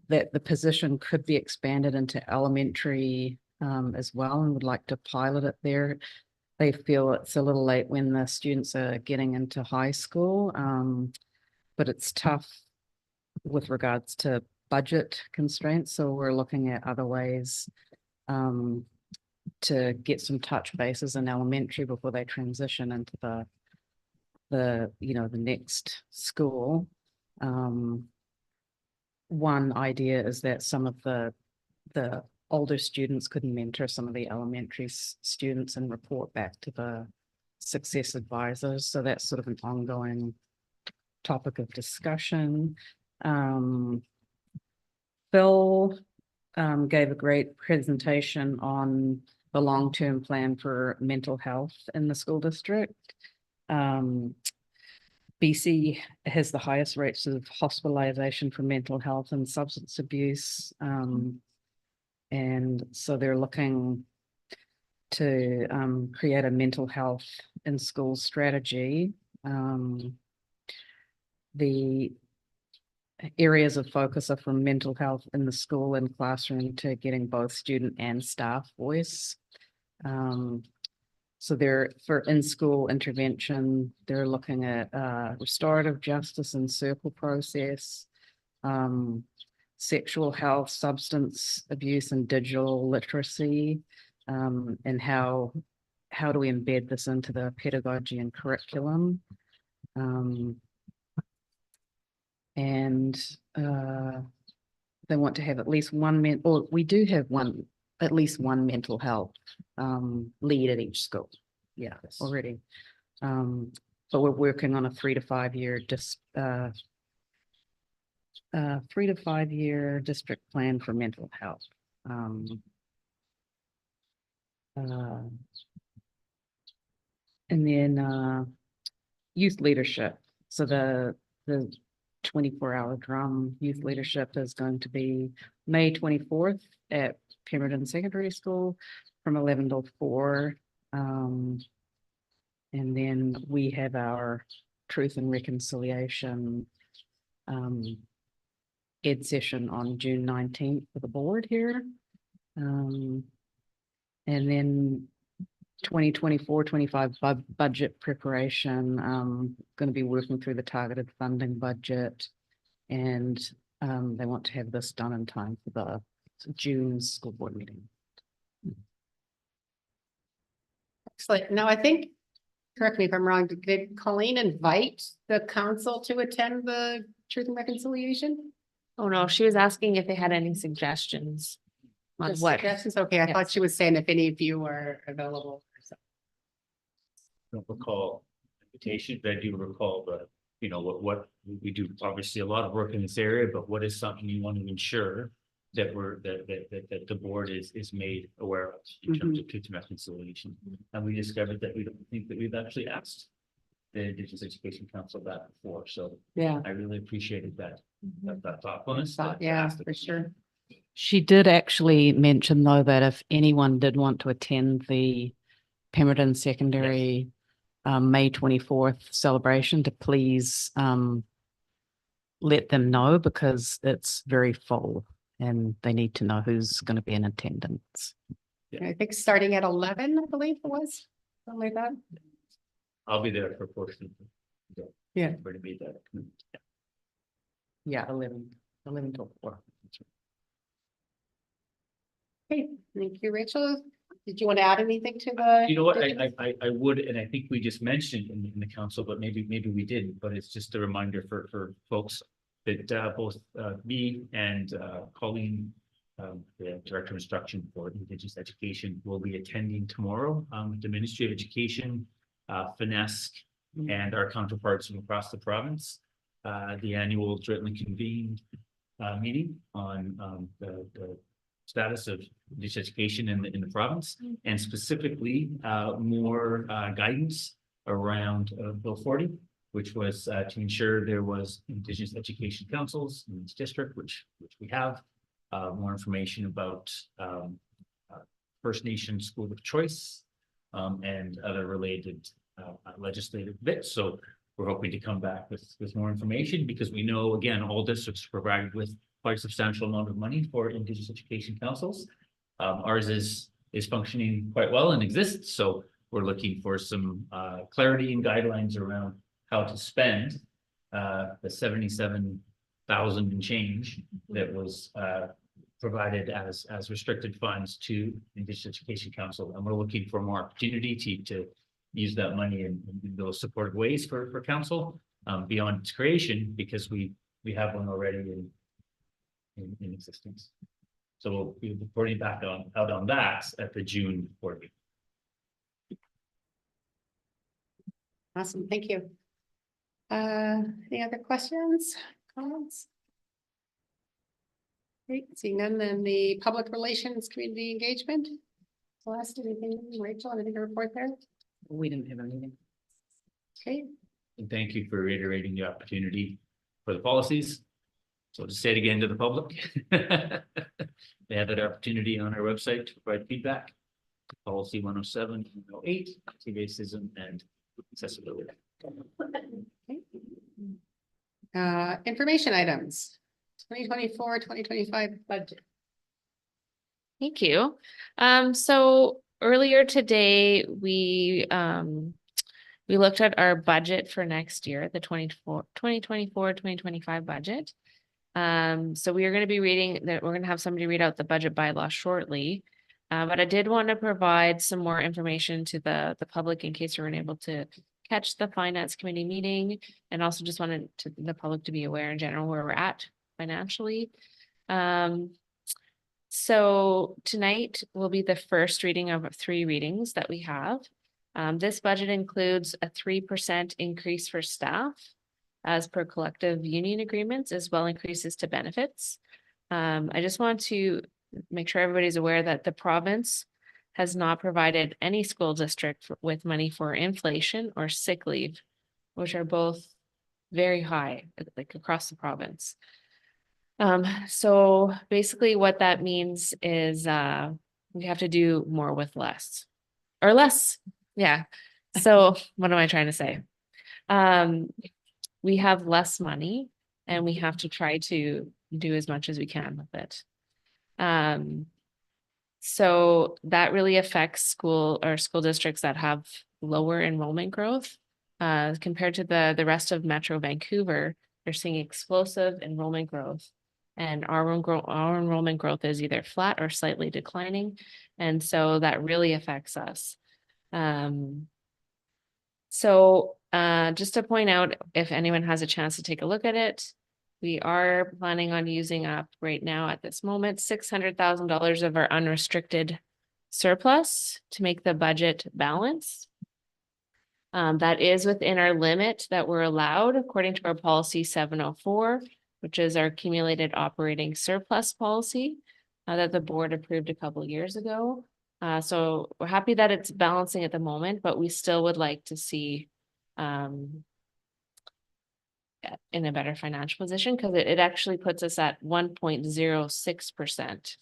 the position could be expanded into elementary as well, and would like to pilot it there. They feel it's a little late when the students are getting into high school, but it's tough with regards to budget constraints. So we're looking at other ways to get some touch bases in elementary before they transition into the next school. One idea is that some of the older students could mentor some of the elementary students and report back to the success advisors. So that's sort of an ongoing topic of discussion. Phil gave a great presentation on the long-term plan for mental health in the school district. BC has the highest rates of hospitalization for mental health and substance abuse. And so they're looking to create a mental health in school strategy. The areas of focus are from mental health in the school and classroom to getting both student and staff voice. So they're for in-school intervention, they're looking at restorative justice and circle process, sexual health, substance abuse and digital literacy, and how do we embed this into the pedagogy and curriculum. And they want to have at least one or we do have at least one mental health lead at each school. Yeah, already. But we're working on a 3 to 5 year 3 to 5 year district plan for mental health. And then youth leadership. So the 24-hour drum youth leadership is going to be May 24th at Pemberton Secondary School from 11 till 4. And then we have our Truth and Reconciliation ed session on June 19th for the board here. And then 2024-25 budget preparation, going to be working through the targeted funding budget, and they want to have this done in time for the June school board meeting. Excellent. Now, I think, correct me if I'm wrong, did Colleen invite the council to attend the Truth and Reconciliation? Oh, no, she was asking if they had any suggestions on Just what. suggestions? Okay, I thought Yes. she was saying if any of you were available. Don't recall invitation, but I do recall the, what we do, obviously a lot of work in this area, but what is something you want to ensure that that the board is made aware of in terms of truth and reconciliation. And we discovered that we don't think that we've actually asked the Indigenous Education Council that before, so Yeah. I really appreciated that thoughtfulness. Yeah, for sure. She did actually mention though that if anyone did want to attend the Pemberton Secondary May 24th celebration, to please let them know, because it's very full and they need to know who's going to be in attendance. I think starting at 11, I believe it was, something like that. I'll be there for a portion. Yeah. Where to be there. Yeah, 11 till 4. Okay, thank you, Rachel. Did you want to add anything to the? You know what, I would, and I think we just mentioned in the council, but maybe we didn't, but it's just a reminder for folks that both me and Colleen, the Director of Instruction for Indigenous Education, will be attending tomorrow with the Ministry of Education, FNESC, and our counterparts from across the province, the annual jointly convened meeting on the status of Indigenous education in the province, and specifically more guidance around Bill 40, which was to ensure there was Indigenous education councils in each district, which we have, more information about First Nations school of choice, and other related legislative bits. So we're hoping to come back with more information, because we know, again, all districts provided with quite a substantial amount of money for Indigenous education councils. Ours is functioning quite well and exists, so we're looking for some clarity and guidelines around how to spend the 77,000 and change that was provided as restricted funds to Indigenous Education Council, and we're looking for more opportunity to use that money in those supportive ways for council beyond its creation, because we have one already in existence. So we'll be reporting back out on that at the June board meeting. Awesome, thank you. Any other questions, comments? Great, seeing none, then the public relations, community engagement. Celeste, anything, Rachel, anything to report there? We didn't have a meeting. Okay, And thank you for reiterating the opportunity for the policies. So to say it again to the public. They have that opportunity on our website to provide feedback. Policy 107, 108, anti-racism and accessibility. Information items, 2024, 2025 budget. Thank you. So earlier today, we looked at our budget for next year, the 2024-2025 budget. So we are going to be reading that, we're going to have somebody read out the budget bylaw shortly. But I did want to provide some more information to the public in case you weren't able to catch the finance committee meeting, and also just wanted the public to be aware in general where we're at financially. So tonight will be the first reading of 3 readings that we have. This budget includes a 3% increase for staff as per collective union agreements, as well increases to benefits. I just want to make sure everybody's aware that the province has not provided any school district with money for inflation or sick leave, which are both very high, like across the province. So basically what that means is we have to do more with less, or less. Yeah. So what am I trying to say? We have less money and we have to try to do as much as we can with it. So that really affects school districts that have lower enrollment growth. Compared to the rest of Metro Vancouver, they're seeing explosive enrollment growth. And our enrollment growth is either flat or slightly declining. And so that really affects us. Just to point out, if anyone has a chance to take a look at it, we are planning on using up right now at this moment, $600,000 of our unrestricted surplus to make the budget balance. That is within our limit that we're allowed according to our policy 704, which is our accumulated operating surplus policy that the board approved a couple of years ago. So we're happy that it's balancing at the moment, but we still would like to see in a better financial position, because it actually puts us at 1.06%.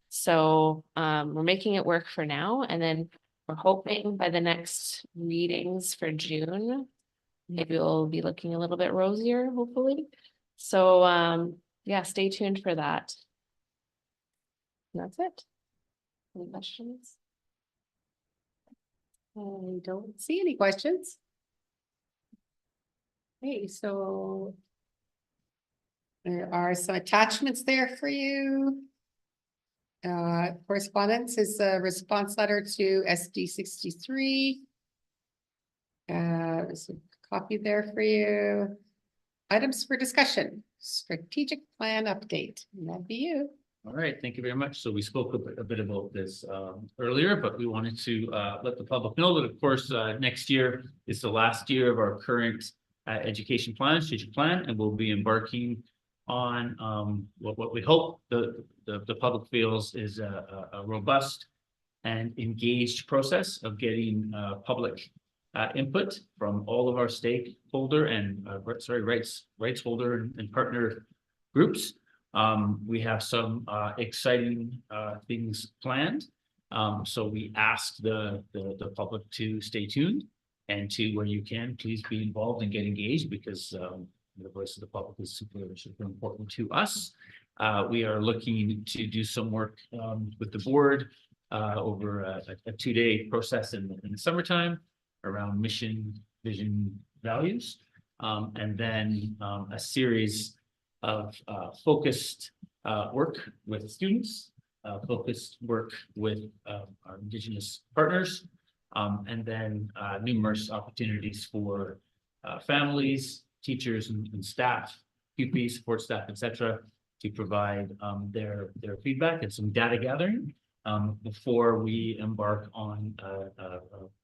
So we're making it work for now, and then we're hoping by the next readings for June, maybe we'll be looking a little bit rosier, hopefully. So yeah, stay tuned for that. And that's it. Any questions? I don't see any questions. Okay, so there are some attachments there for you. Correspondence is a response letter to SD 63. There's a copy there for you. Items for discussion, strategic plan update, and that'd be you. All right, thank you very much. So we spoke a bit about this earlier, but we wanted to let the public know that, of course, next year is the last year of our current education plan, strategic plan, and we'll be embarking on what we hope the public feels is a robust and engaged process of getting public input from all of our stakeholder and rights holder and partner groups. We have some exciting things planned. So we ask the public to stay tuned, and to, where you can, please be involved and get engaged, because the voice of the public is super important to us. We are looking to do some work with the board over a 2-day process in the summertime around mission, vision, values, and then a series of focused work with students, focused work with our Indigenous partners, and then numerous opportunities for families, teachers and staff, QP, support staff, etc., to provide their feedback and some data gathering before we embark on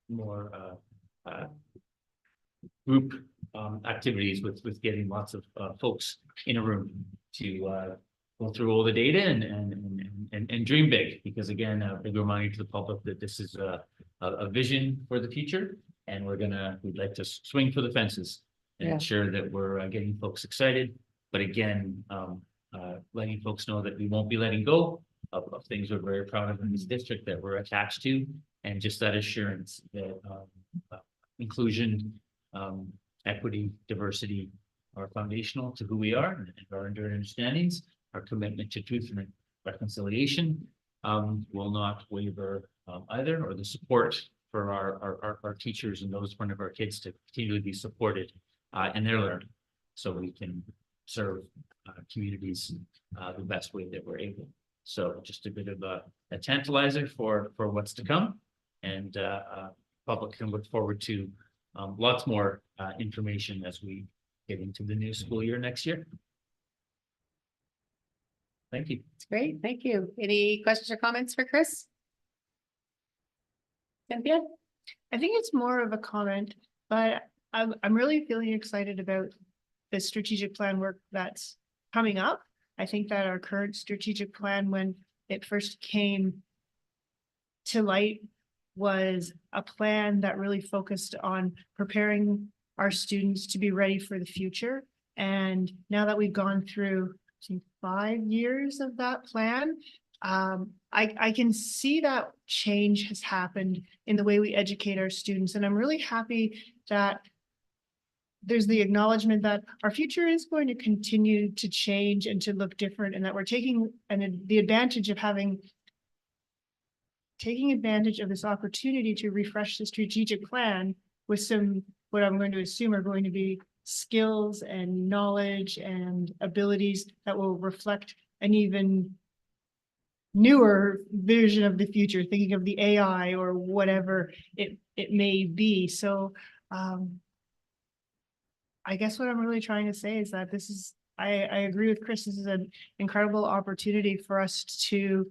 more group activities with getting lots of folks in a room to go through all the data and dream big, because again, a big reminder to the public that this is a vision for the future, and we'd like to swing for the fences and Yeah. ensure that we're getting folks excited. But again, letting folks know that we won't be letting go of things we're very proud of in this district that we're attached to, and just that assurance that inclusion, equity, diversity are foundational to who we are and our enduring understandings. Our commitment to truth and reconciliation will not waver either, or the support for our teachers and those in front of our kids to continually be supported in their learning, so we can serve communities the best way that we're able. So just a bit of a tantalizer for what's to come, and public can look forward to lots more information as we get into the new school year next year. Thank you. It's great. Thank you. Any questions or comments for Chris? Cynthia? I think it's more of a comment, but I'm really feeling excited about the strategic plan work that's coming up. I think that our current strategic plan, when it first came to light, was a plan that really focused on preparing our students to be ready for the future. And now that we've gone through, I think, 5 years of that plan, I can see that change has happened in the way we educate our students. And I'm really happy that there's the acknowledgement that our future is going to continue to change and to look different, and that we're taking the advantage of taking advantage of this opportunity to refresh the strategic plan with some, what I'm going to assume are going to be skills and knowledge and abilities that will reflect an even newer vision of the future, thinking of the AI or whatever it may be. So I guess what I'm really trying to say is that I agree with Chris, this is an incredible opportunity for us to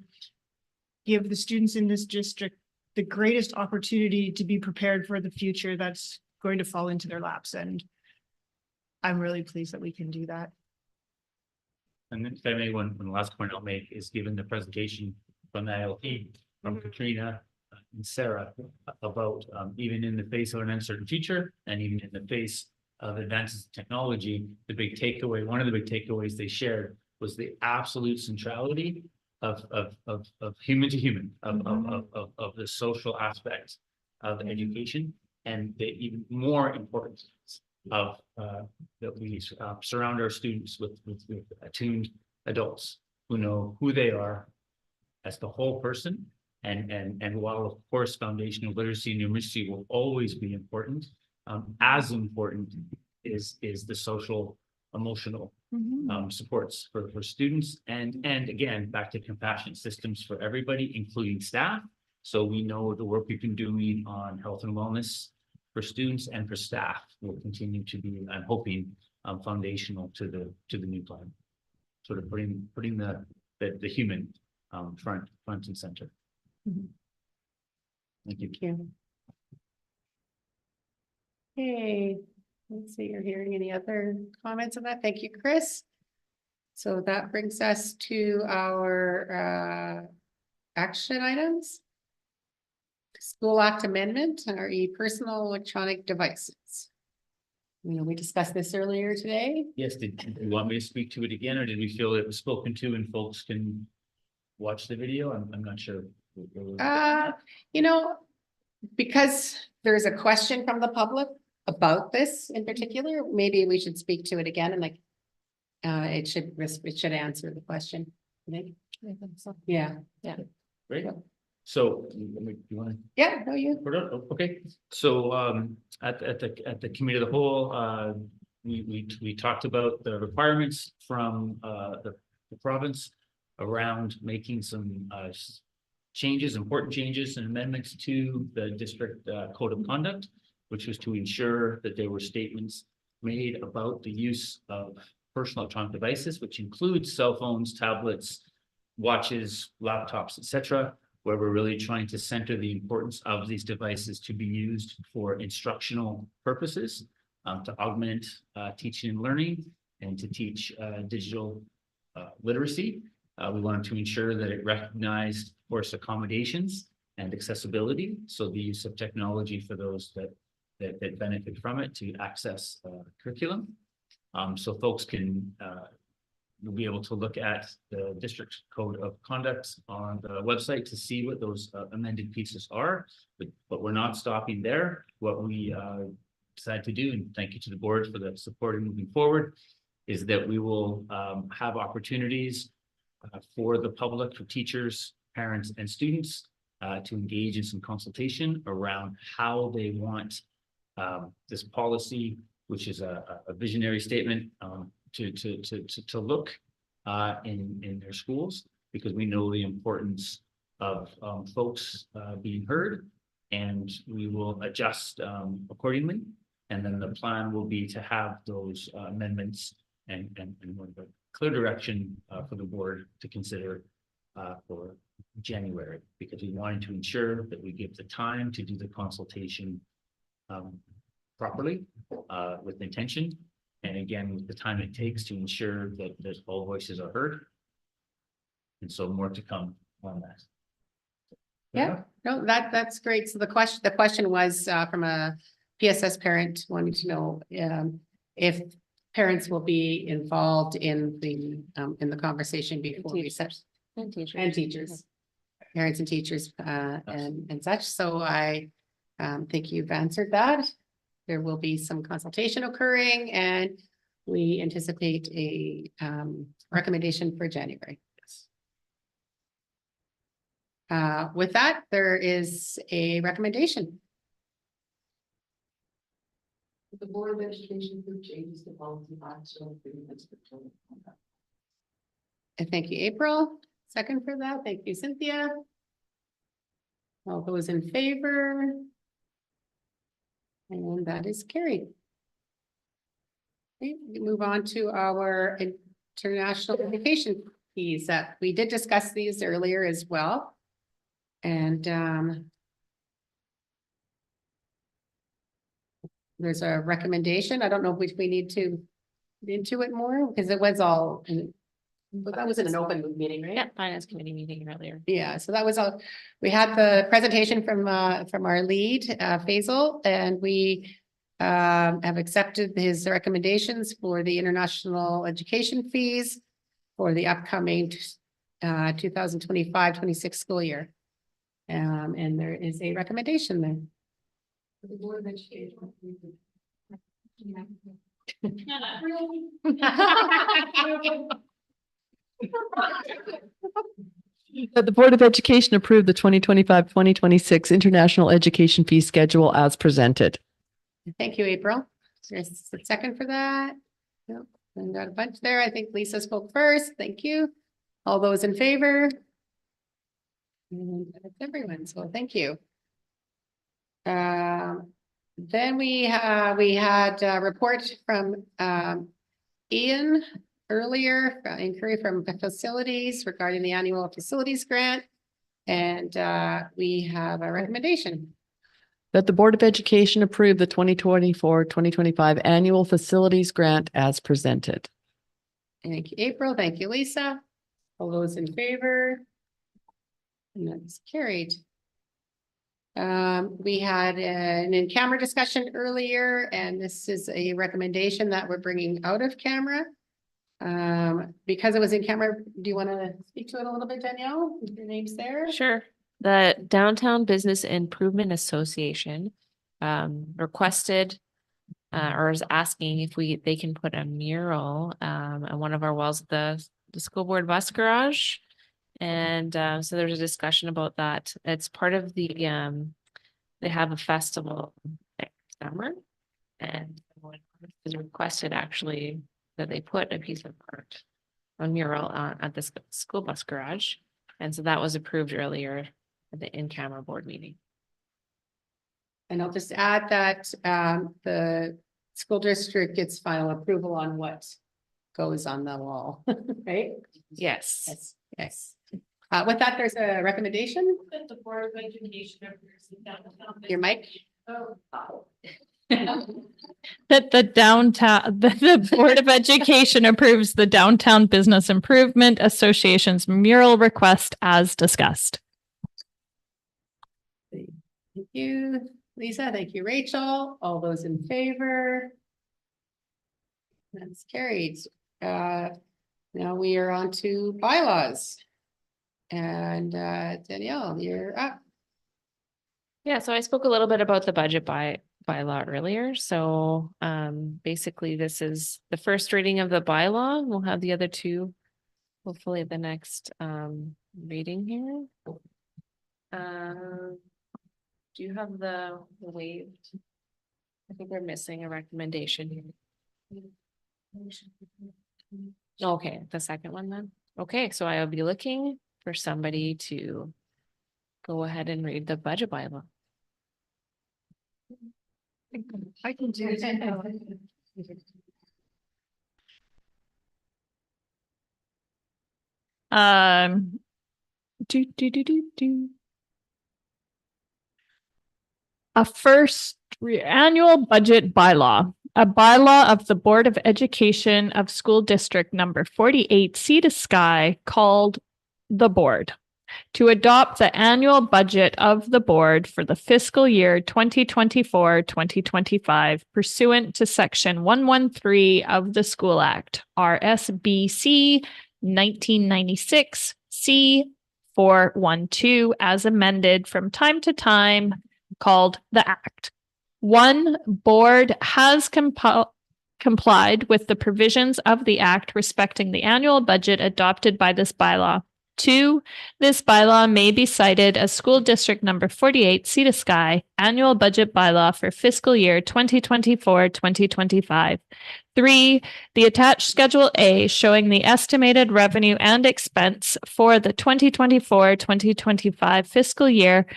give the students in this district the greatest opportunity to be prepared for the future that's going to fall into their laps. And I'm really pleased that we can do that. And then if I may, one last point I'll make is, given the presentation from the ILP, from Katrina and Sarah, about even in the face of an uncertain future, and even in the face of advances in technology, one of the big takeaways they shared was the absolute centrality of human to human, of the social aspects of education, and the even more importance of that we surround our students with attuned adults who know who they are as the whole person. And while of course foundational literacy and numeracy will always be important, as important is the social, emotional supports for students, and again, back to compassionate systems for everybody, including staff. So we know the work we've been doing on health and wellness for students and for staff will continue to be, I'm hoping, foundational to the new plan. Sort of putting the human front and center. Thank you. Thank you. Okay, let's see, you're hearing any other comments on that? Thank you, Chris. So that brings us to our action items. School Act Amendment, our personal electronic devices. We discussed this earlier today. Yes, did you want me to speak to it again, or did we feel it was spoken to and folks can watch the video? I'm not sure. Because there's a question from the public about this in particular, maybe we should speak to it again, and it should answer the question. I think so. Yeah. Great. So, you want to? Yeah, no, you. Okay, so at the committee of the whole, we talked about the requirements from the province around making some changes, important changes and amendments to the district code of conduct, which was to ensure that there were statements made about the use of personal electronic devices, which includes cell phones, tablets, watches, laptops, etc., where we're really trying to center the importance of these devices to be used for instructional purposes, to augment teaching and learning, and to teach digital literacy. We wanted to ensure that it recognized, of course, accommodations and accessibility. So the use of technology for those that that benefit from it to access curriculum. So folks can you'll be able to look at the district code of conduct on the website to see what those amended pieces are. But we're not stopping there. What we decided to do, and thank you to the board for the support in moving forward, is that we will have opportunities for the public, for teachers, parents, and students to engage in some consultation around how they want this policy, which is a visionary statement, to look in their schools, because we know the importance of folks being heard, and we will adjust accordingly. And then the plan will be to have those amendments and a clear direction for the board to consider for January, because we wanted to ensure that we give the time to do the consultation properly with intention. And again, with the time it takes to ensure that all voices are heard. And so more to come on that. Yeah, no, that's great. So the question was from a PSS parent wanting to know if parents will be involved in the conversation before we set. And teachers. And teachers, parents and teachers, and such. So I think you've answered that. There will be some consultation occurring, and we anticipate a recommendation for January. With that, there is a recommendation. The Board of Education group changes the policy box. And thank you, April. Second for that. Thank you, Cynthia. All those in favor? And that is carried. Okay, we move on to our international education fees that we did discuss these earlier as well. And there's a recommendation. I don't know if we need to get into it more, because it was all but that was in an open meeting, right? Yeah, finance committee meeting earlier. Yeah, so that was all. We had the presentation from our lead, Faisal, and we have accepted his recommendations for the international education fees for the upcoming 2025-26 school year. And there is a recommendation there. The Board of Education. That the Board of Education approved the 2025-2026 International Education Fee Schedule as presented. Thank you, April. There's a second for that. Yep, and got a bunch there. I think Lisa spoke first. Thank you. All those in favor? And that's everyone, so thank you. Then we had a report from Ian earlier, inquiry from facilities regarding the annual facilities grant. And we have a recommendation. That the Board of Education approve the 2024-2025 Annual Facilities Grant as presented. Thank you, April. Thank you, Lisa. All those in favor? And that's carried. We had an in-camera discussion earlier, and this is a recommendation that we're bringing out of camera. Because it was in camera, do you want to speak to it a little bit, Danielle? Your name's there? Sure. The Downtown Business Improvement Association requested or is asking if they can put a mural on one of our walls at the school board bus garage. And so there's a discussion about that. It's part of the they have a festival next summer, and it requested actually that they put a piece of art, a mural at the school bus garage. And so that was approved earlier at the in-camera board meeting. And I'll just add that the school district gets final approval on what goes on the wall, right? Yes. Yes, yes. With that, there's a recommendation. That the Board of Education approves the downtown. Your mic. That the Board of Education approves the Downtown Business Improvement Association's mural request as discussed. Thank you. Lisa, thank you, Rachel. All those in favor? That's carried. Now we are on to bylaws. And Danielle, you're up. Yeah, so I spoke a little bit about the budget bylaw earlier. So basically this is the first reading of the bylaw. We'll have the other two hopefully at the next reading here. Do you have the waived? I think we're missing a recommendation here. Okay, the second one then. Okay, so I will be looking for somebody to go ahead and read the budget bylaw. I can do it. Do. A first annual budget bylaw, a bylaw of the Board of Education of School District number 48 Sea to Sky called the Board to adopt the annual budget of the board for the fiscal year 2024-2025 pursuant to section 113 of the School Act, RSBC 1996 C412 as amended from time to time, called the Act. 1, board has complied with the provisions of the Act respecting the annual budget adopted by this bylaw. 2, this bylaw may be cited as School District number 48 Sea to Sky Annual Budget Bylaw for fiscal year 2024-2025. 3, the attached Schedule A showing the estimated revenue and expense for the 2024-2025 fiscal year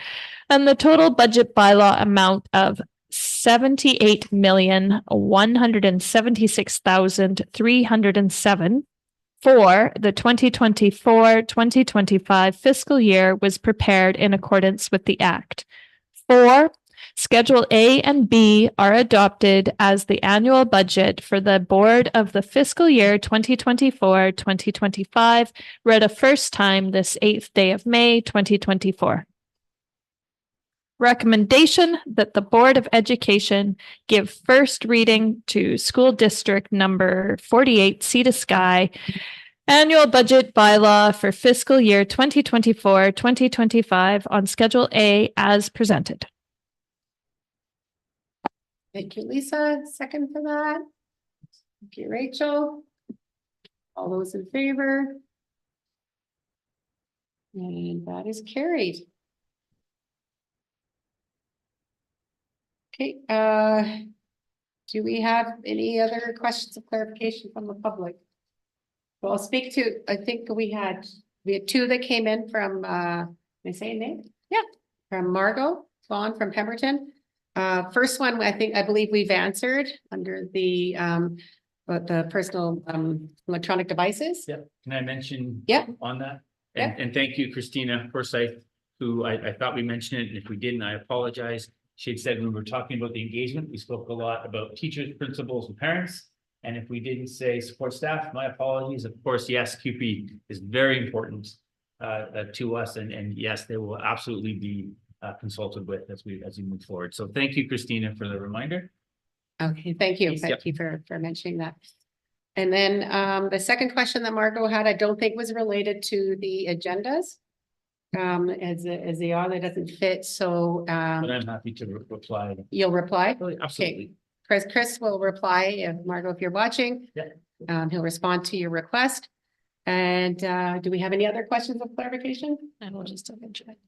and the total budget bylaw amount of $78,176,307 for the 2024-2025 fiscal year was prepared in accordance with the Act. 4, Schedule A and B are adopted as the annual budget for the board of the fiscal year 2024-2025, read a first time this 8th day of May, 2024. Recommendation that the Board of Education give first reading to School District number 48 Sea to Sky Annual Budget Bylaw for fiscal year 2024-2025 on Schedule A as presented. Thank you, Lisa. Second for that. Thank you, Rachel. All those in favor? And that is carried. Okay, do we have any other questions of clarification from the public? Well, I'll speak to, I think we had 2 that came in from, can I say a name? Yeah. From Margot Vaughn from Pemberton. First one, I believe we've answered under the personal, electronic devices. Yeah, can I mention? Yeah. On that? Yeah. And thank you, Christina Forsyth, who I thought we mentioned it, and if we didn't, I apologize. She had said when we were talking about the engagement, we spoke a lot about teachers, principals, and parents. And if we didn't say support staff, my apologies. Of course, yes, QP is very important to us, and yes, they will absolutely be consulted with as we move forward. So thank you, Christina, for the reminder. Okay, thank you. Yep. Thank you for mentioning that. And then the second question that Margot had, I don't think was related to the agendas. As the other doesn't fit, so But I'm happy to reply. you'll reply? Absolutely. Chris will reply if Margot, if you're watching. Yeah. He'll respond to your request. And do we have any other questions of clarification? And we'll just double check.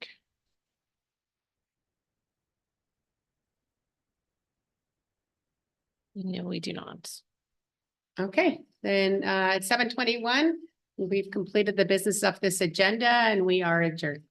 No, we do not. Okay, then at 7:21, we've completed the business of this agenda and we are adjourned.